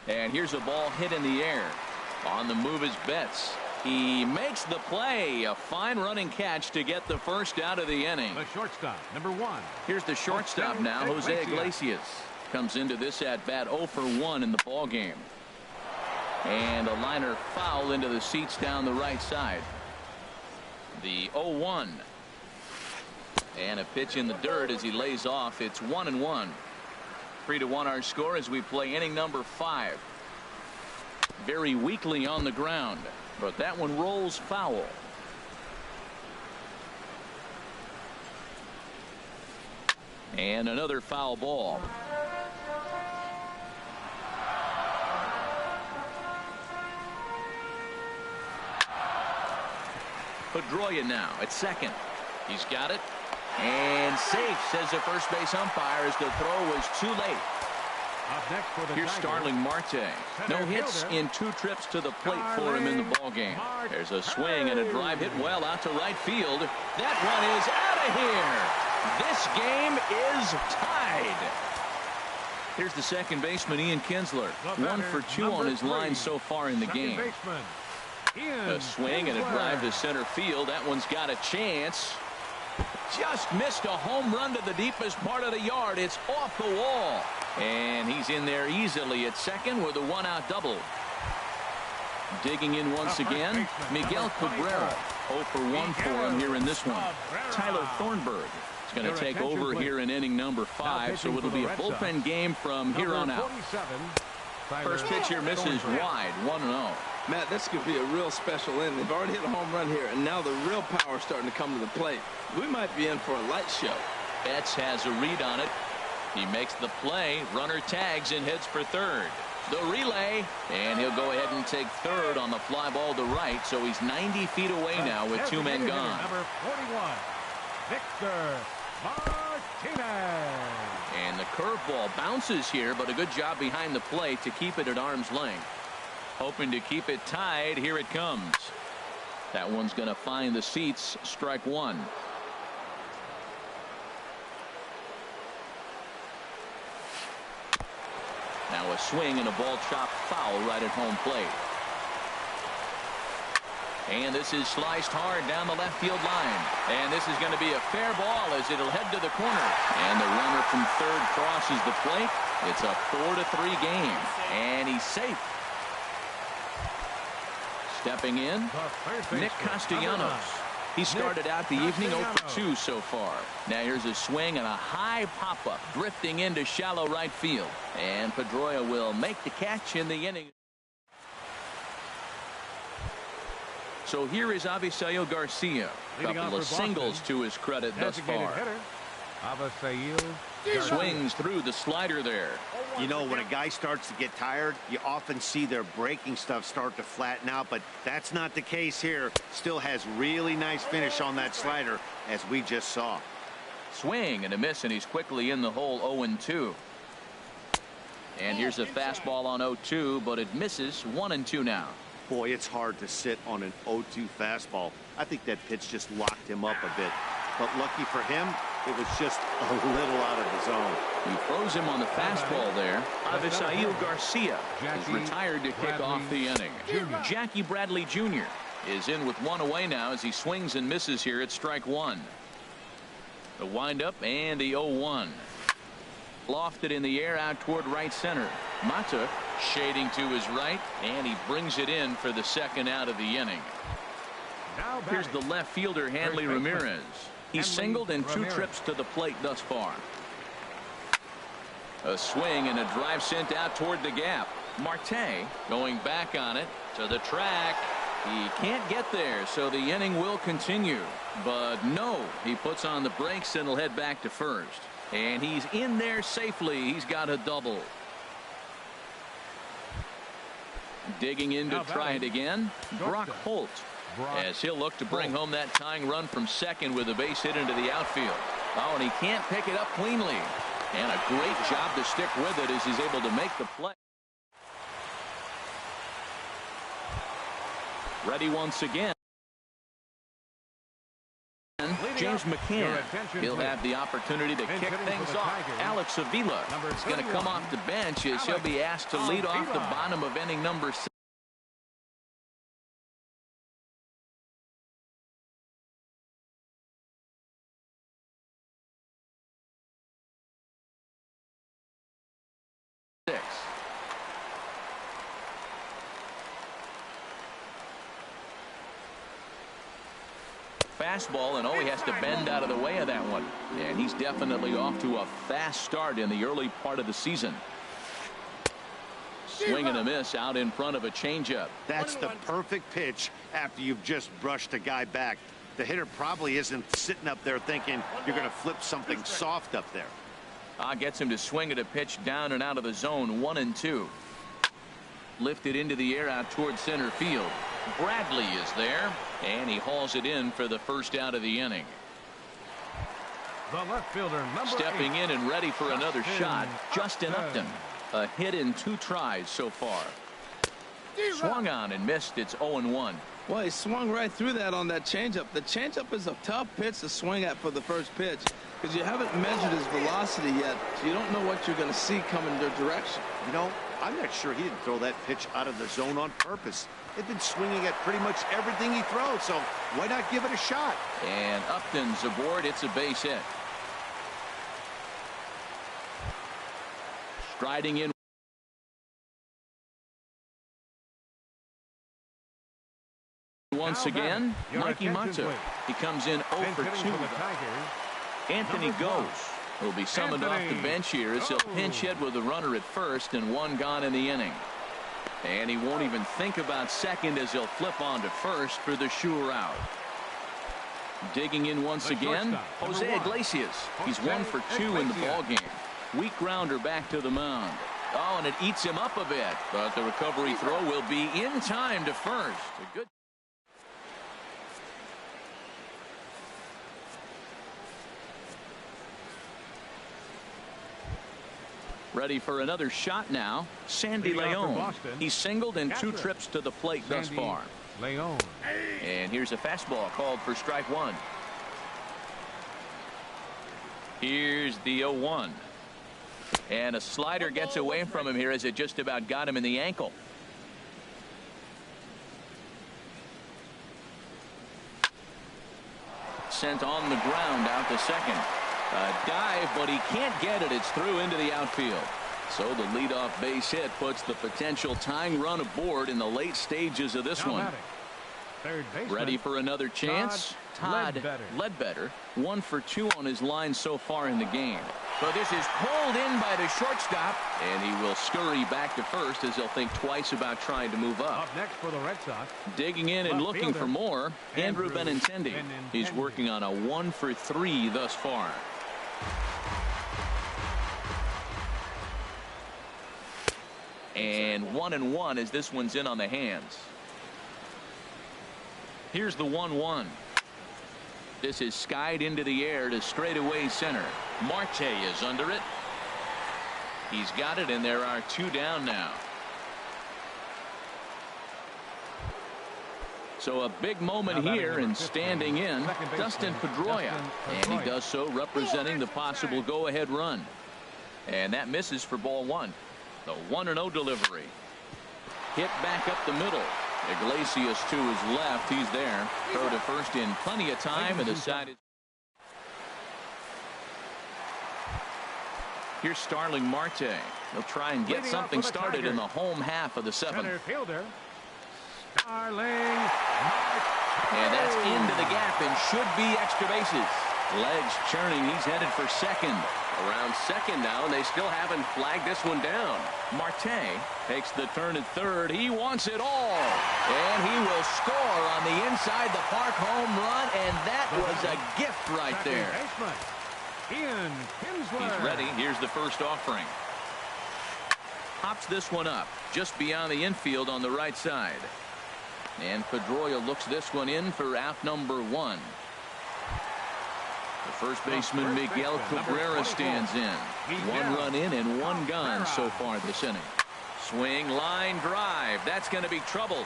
And here's a ball hit in the air. On the move is Betts. He makes the play. A fine running catch to get the first out of the inning. The shortstop, number 1. Here's the shortstop now, Jose Iglesias. Comes into this at-bat 0 for 1 in the ball game. And a liner foul into the seats down the right side. The 0-1. And a pitch in the dirt as he lays off. It's 1-1. 3-1 our score as we play inning number 5. Very weakly on the ground, but that one rolls foul. And another foul ball. Pedroia now at second. He's got it. And safe, says the first base umpire, as the throw was too late. Up next for the Here's Tigers, Starling Marte. No hits in 2 trips to the plate for him in the ball game. There's a swing and a drive hit well out to right field. That one is out of here. This game is tied. Here's the second baseman, Ian Kinsler. 1 for 2 on his line so far in the game. A swing and a drive to center field. That one's got a chance. Just missed a home run to the deepest part of the yard. It's off the wall. And he's in there easily at second with a 1-out double. Digging in once again, Miguel Cabrera. 0 for 1 for him here in this one. Tyler Thornburg is going to take over here in inning number 5, so it'll be a bullpen game from here on out. First pitch here misses wide, 1-0. Matt, this could be a real special inning. They've already hit a home run here, and now the real power is starting to come to the plate. We might be in for a light show. Betts has a read on it. He makes the play. Runner tags and heads for third. The relay, and he'll go ahead and take third on the fly ball to right, so he's 90 feet away now with 2 men gone. Number 41, Victor Martinez. And the curveball bounces here, but a good job behind the plate to keep it at arm's length. Hoping to keep it tied. Here it comes. That one's going to find the seats. Strike 1. Now a swing and a ball chopped foul right at home plate. And this is sliced hard down the left field line. And this is going to be a fair ball as it'll head to the corner. And the runner from third crosses the plate. It's a 4-3 game. And he's safe. Stepping in, Nick Castellanos. He started out the evening 0 for 2 so far. Now here's a swing and a high pop-up drifting into shallow right field. And Pedroia will make the catch in the inning. So here is Avisail Garcia. A couple of singles to his credit thus far. Swings through the slider there. You know, when a guy starts to get tired, you often see their breaking stuff start to flatten out, but that's not the case here. Still has really nice finish on that slider, as we just saw. Swing and a miss, and he's quickly in the hole. 0-2. And here's a fastball on 0-2, but it misses. 1-2 now. Boy, it's hard to sit on an 0-2 fastball. I think that pitch just locked him up a bit. But lucky for him, it was just a little out of the zone. He throws him on the fastball there. Avisail Garcia is retired to kick off the inning. Jackie Bradley Jr. is in with 1 away now as he swings and misses here at strike 1. The windup and the 0-1. Lofted in the air out toward right center. Mata shading to his right, and he brings it in for the second out of the inning. Here's the left fielder, Hanley Ramirez. He's singled in 2 trips to the plate thus far. A swing and a drive sent out toward the gap. Marte going back on it to the track. He can't get there, so the inning will continue. But no, he puts on the brakes and will head back to first. And he's in there safely. He's got a double. Digging in to try it again, Brock Holt, as he'll look to bring home that tying run from second with a base hit into the outfield. Oh, and he can't pick it up cleanly. And a great job to stick with it as he's able to make the play. Ready once again. James McCann. He'll have the opportunity to kick things off. Alex Avila is going to come off the bench as he'll be asked to lead off the bottom of inning number 6. Fastball, and he has to bend out of the way of that one. And he's definitely off to a fast start in the early part of the season. Swing and a miss out in front of a changeup. That's the perfect pitch after you've just brushed a guy back. The hitter probably isn't sitting up there thinking you're going to flip something soft up there. Gets him to swing at a pitch down and out of the zone. 1-2. Lifted into the air out toward center field. Bradley is there, and he hauls it in for the first out of the inning. The left fielder, Stepping in and ready for another shot, Justin Upton. A hit in 2 tries so far. Swung on and missed. It's 0-1. Well, he swung right through that on that changeup. The changeup is a tough pitch to swing at for the first pitch because you haven't measured his velocity yet, so you don't know what you're going to see coming in their direction. You know, I'm not sure he didn't throw that pitch out of the zone on purpose. They've been swinging at pretty much everything he throws, so why not give it a shot? And Upton's aboard. It's a base hit. Striding in once again, Mikey Munter. He comes in 0 for 2. Anthony goes. He'll be summoned off the bench here as he'll pinch hit with a runner at first and 1 gone in the inning. And he won't even think about second as he'll flip on to first for the sure out. Digging in once again, Jose Iglesias. He's 1 for 2 in the ballgame. Weak grounder back to the mound. Oh, and it eats him up a bit, but the recovery throw will be in time to first. A good. Ready for another shot now. Sandy Leon. He's singled in 2 trips to the plate thus far. Leon. And here's a fastball called for strike 1. Here's the 0-1. And a slider gets away from him here as it just about got him in the ankle. Sent on the ground out to second. A dive, but he can't get it. It's through into the outfield. So the leadoff base hit puts the potential tying run aboard in the late stages of this one. Ready for another chance? Todd Ledbetter, 1 for 2 on his line so far in the game. But this is pulled in by the shortstop, and he will scurry back to first as he'll think twice about trying to move up. Up next for the Red Sox. Digging in and looking for more, Andrew Benintendi. He's working on a 1 for 3 thus far. And 1-1 as this one's in on the hands. Here's the 1-1. This is skied into the air to straightaway center. Marte is under it. He's got it, and there are 2 down now. So a big moment here, and standing in, Dustin Pedroia. And he does so representing the possible go-ahead run. And that misses for ball 1. The 1-0 delivery. Hit back up the middle. Iglesias to his left. He's there. Throw to first in plenty of time, and the side is. Here's Starling Marte. He'll try and get something started in the home half of the 7th. Center fielder, Starling Marte. And that's into the gap and should be extra bases. Legs churning. He's headed for second. Around second now, and they still haven't flagged this one down. Marte takes the turn at third. He wants it all. And he will score on the inside the park home run, and that was a gift right there. He's ready. Here's the first offering. Pops this one up just beyond the infield on the right side. And Pedroia looks this one in for out number 1. The first baseman, Miguel Cabrera, stands in. 1 run in and 1 gone so far this inning. Swing, line drive. That's going to be trouble.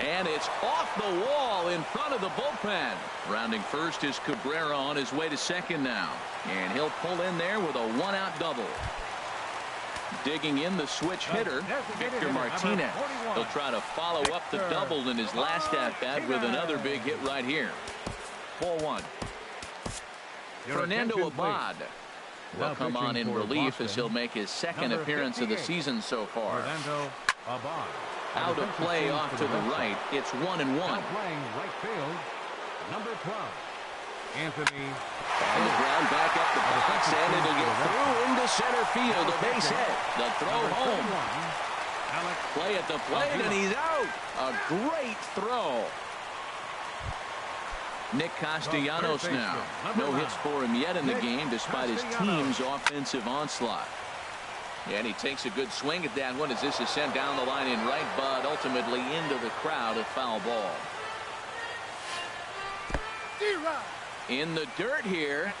And it's off the wall in front of the bullpen. Rounding first is Cabrera on his way to second now. And he'll pull in there with a 1-out double. Digging in the switch hitter, Victor Martinez. He'll try to follow up the double in his last at-bat with another big hit right here. 4-1. Fernando Abad will come on in relief as he'll make his second appearance of the season so far. Out of play off to the right. It's 1-1. Playing right field, number 12, Anthony. On the ground, back up the box, and it'll get through into center field. A base hit. The throw home. Play at the plate, and he's out. A great throw. Nick Castellanos now. No hits for him yet in the game despite his team's offensive onslaught. And he takes a good swing at that one as this is sent down the line in right, but ultimately into the crowd, a foul ball. In the dirt here.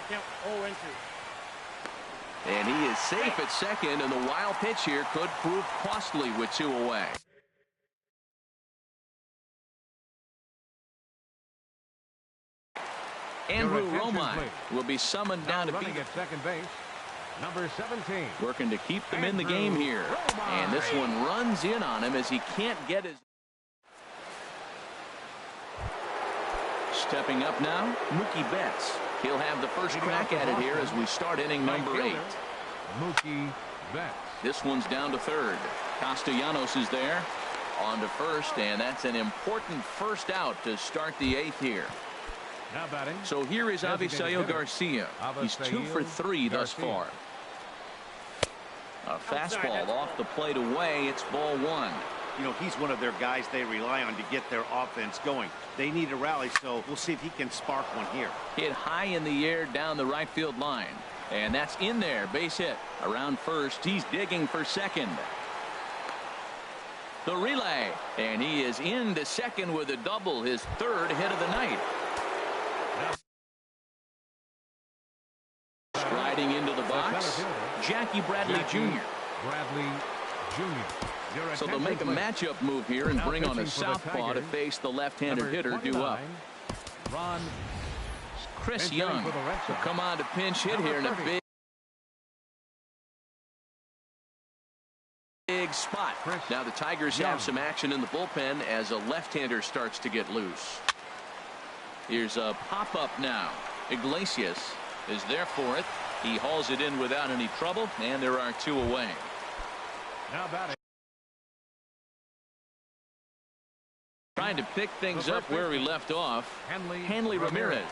And he is safe at second, and the wild pitch here could prove costly with 2 away. Andrew Romine will be summoned down to beat at second base, number 17. Working to keep them in the game here. And this one runs in on him as he can't get his. Stepping up now, Mookie Betts. He'll have the first crack at it here as we start inning number 8. Mookie Betts. This one's down to third. Castellanos is there. On to first, and that's an important first out to start the 8th here. Now batting. So here is Avisail Garcia. He's 2 for 3 thus far. A fastball off the plate away. It's ball 1. You know, he's one of their guys they rely on to get their offense going. They need a rally, so we'll see if he can spark one here. Hit high in the air down the right field line. And that's in there. Base hit. Around first. He's digging for second. The relay. And he is into second with a double. His 3rd hit of the night. Striding into the box, Jackie Bradley Jr. So they'll make a matchup move here and bring on a southpaw to face the left-handed hitter due up. Chris Young will come on to pinch hit here in a big spot. Now the Tigers have some action in the bullpen as a left-hander starts to get loose. Here's a pop-up now. Iglesias is there for it. He hauls it in without any trouble, and there are 2 away. Now batting. Trying to pick things up where we left off. Hanley Ramirez.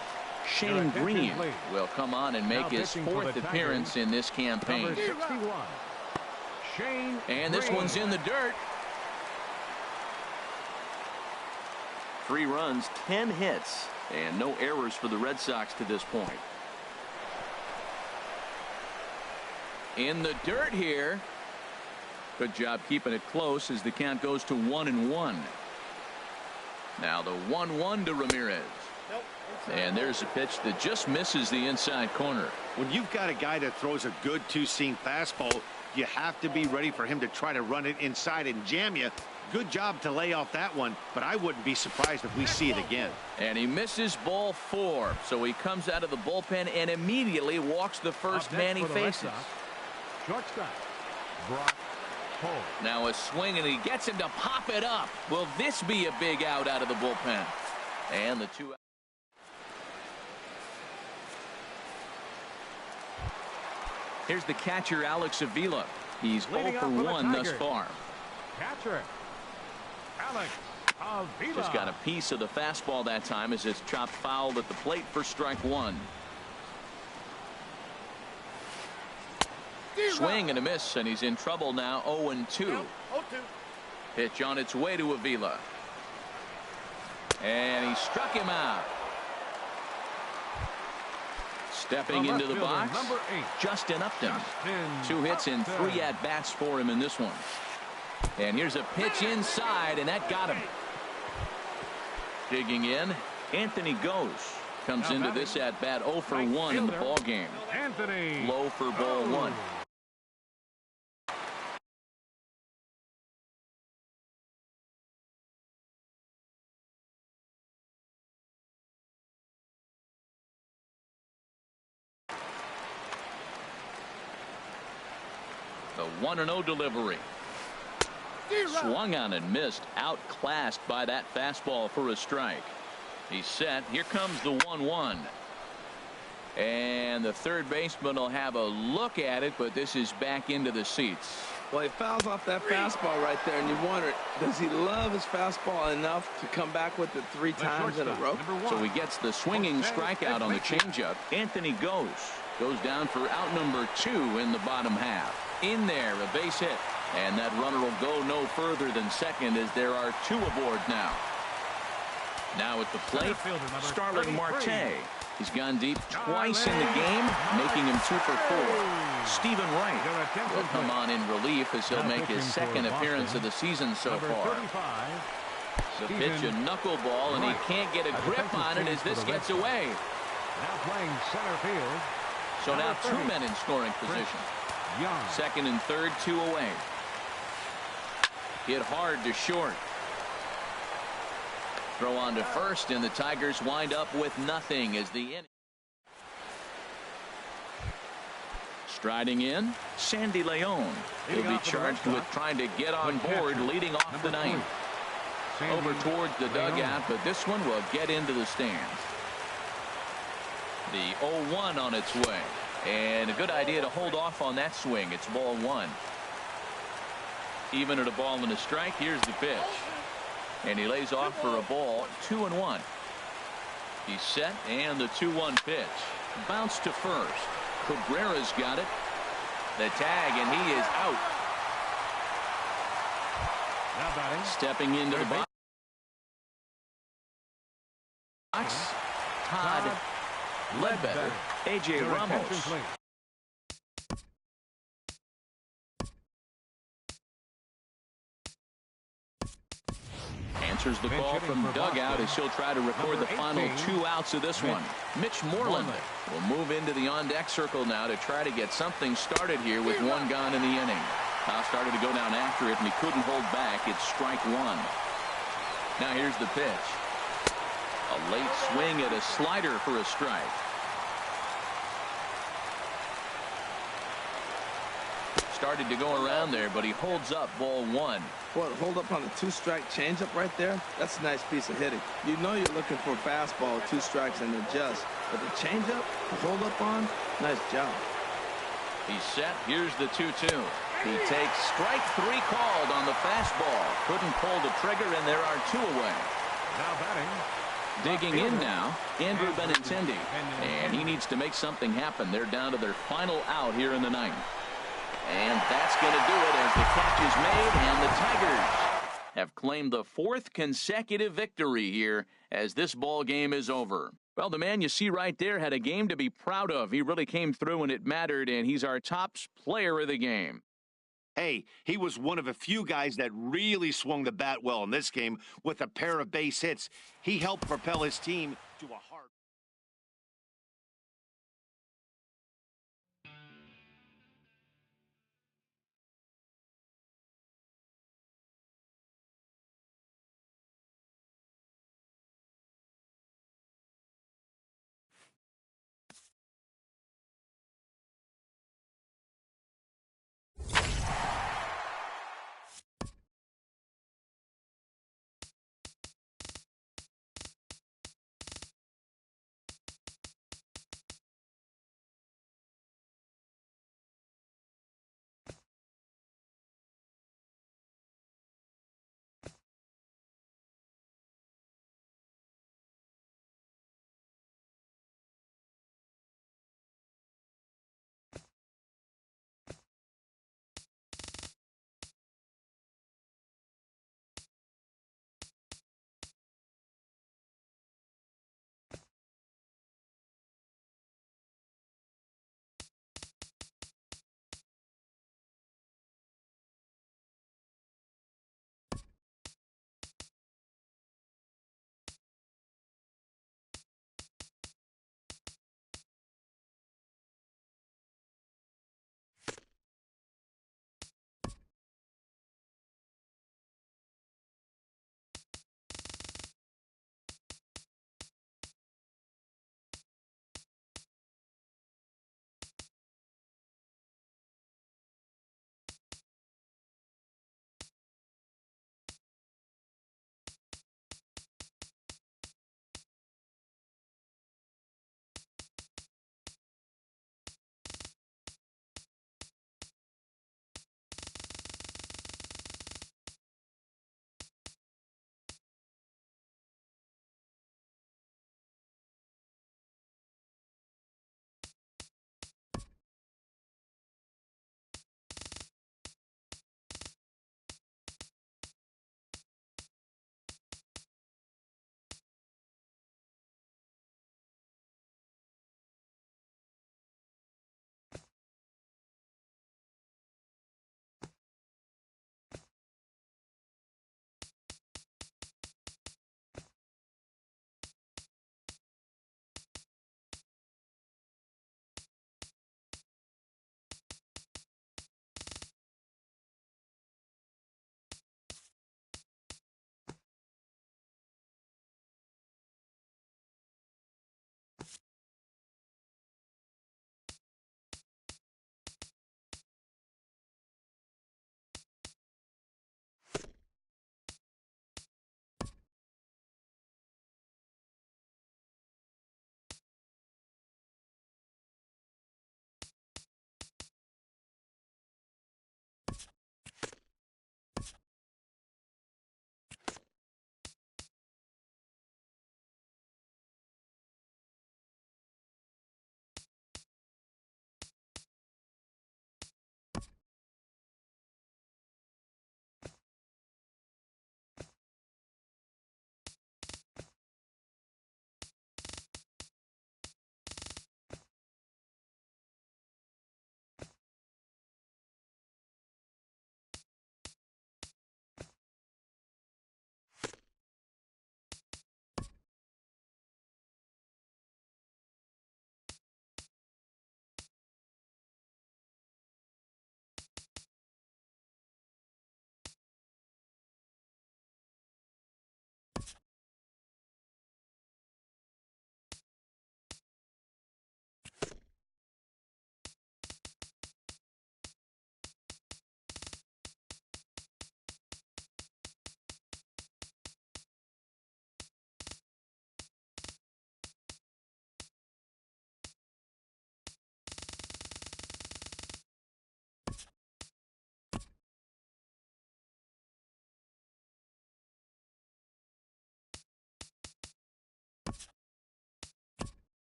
Shane Green will come on and make his 4th appearance in this campaign. And this one's in the dirt. 3 runs, 10 hits, and no errors for the Red Sox to this point. In the dirt here. Good job keeping it close as the count goes to 1-1. Now the 1-1 to Ramirez. And there's a pitch that just misses the inside corner. When you've got a guy that throws a good 2-seam fastball, you have to be ready for him to try to run it inside and jam you. Good job to lay off that one, but I wouldn't be surprised if we see it again. And he misses ball 4. So he comes out of the bullpen and immediately walks the first man he faces. Shortstop, Brock Holt. Now a swing, and he gets him to pop it up. Will this be a big out of the bullpen? And the 2 out. Here's the catcher, Alex Avila. He's 0 for 1 thus far. Catcher, Alex Avila. Just got a piece of the fastball that time as it's chopped foul at the plate for strike 1. Swing and a miss, and he's in trouble now. 0-2. 0-2. Pitch on its way to Avila. And he struck him out. Stepping into the box, Number 8. Justin Upton. Justin 2 hits and 3 Upton. at-bats for him in this one. And here's a pitch inside, and that got him. Digging in, Anthony Goes. Comes Now into batting, this at-bat 0 for right 1 in the fielder, ball game. Anthony. Low for ball 1. The 1-0 delivery. Swung on and missed. Outclassed by that fastball for a strike. He's set. Here comes the 1-1. And the third baseman will have a look at it, but this is back into the seats. Well, he fouls off that fastball right there, and you wonder, does he love his fastball enough to come back with it 3 times in a row? So he gets the swinging strikeout on the changeup. Anthony goes down for out number 2 in the bottom half. In there, a base hit. And that runner will go no further than second as there are 2 aboard now. Now at the plate, Starling Marte. He's gone deep twice in the game, making him 2 for 4. Stephen Wright will come on in relief as he'll make his second appearance of the season so far. The pitch, a knuckleball, and he can't get a grip on it as this gets away. Now playing center field. So now 2 men in scoring position. Second and third, 2 away. Hit hard to short. Throw on to first, and the Tigers wind up with nothing as the inning. Striding in, Sandy Leon. He'll be charged with trying to get on board, leading off the ninth. Over towards the dugout, but this one will get into the stands. The 0-1 on its way. And a good idea to hold off on that swing. It's ball 1. Even at a ball and a strike, here's the pitch. And he lays off for a ball, 2-1. He's set, and the 2-1 pitch. Bounce to first. Cabrera's got it. The tag, and he is out. Now batting. Stepping into the box. Todd Ledbetter. A.J. Ramos. Answers the call from dugout as he'll try to record the final 2 outs of this one. Mitch Moreland will move into the on-deck circle now to try to get something started here with 1 gone in the inning. Now started to go down after it, and he couldn't hold back. It's strike 1. Now here's the pitch. A late swing at a slider for a strike. Started to go around there, but he holds up ball 1. What, hold up on a 2-strike changeup right there? That's a nice piece of hitting. You know you're looking for a fastball, 2 strikes, and adjust. But the changeup, to hold up on, nice job. He's set. Here's the 2-2. He takes strike 3 called on the fastball. Couldn't pull the trigger, and there are 2 away. Now batting. Digging in now, Andrew Benintendi. And he needs to make something happen. They're down to their final out here in the ninth. And that's going to do it as the catch is made, and the Tigers have claimed the 4th consecutive victory here as this ball game is over. Well, the man you see right there had a game to be proud of. He really came through when it mattered, and he's our top player of the game. Hey, he was one of a few guys that really swung the bat well in this game with a pair of base hits. He helped propel his team to a hard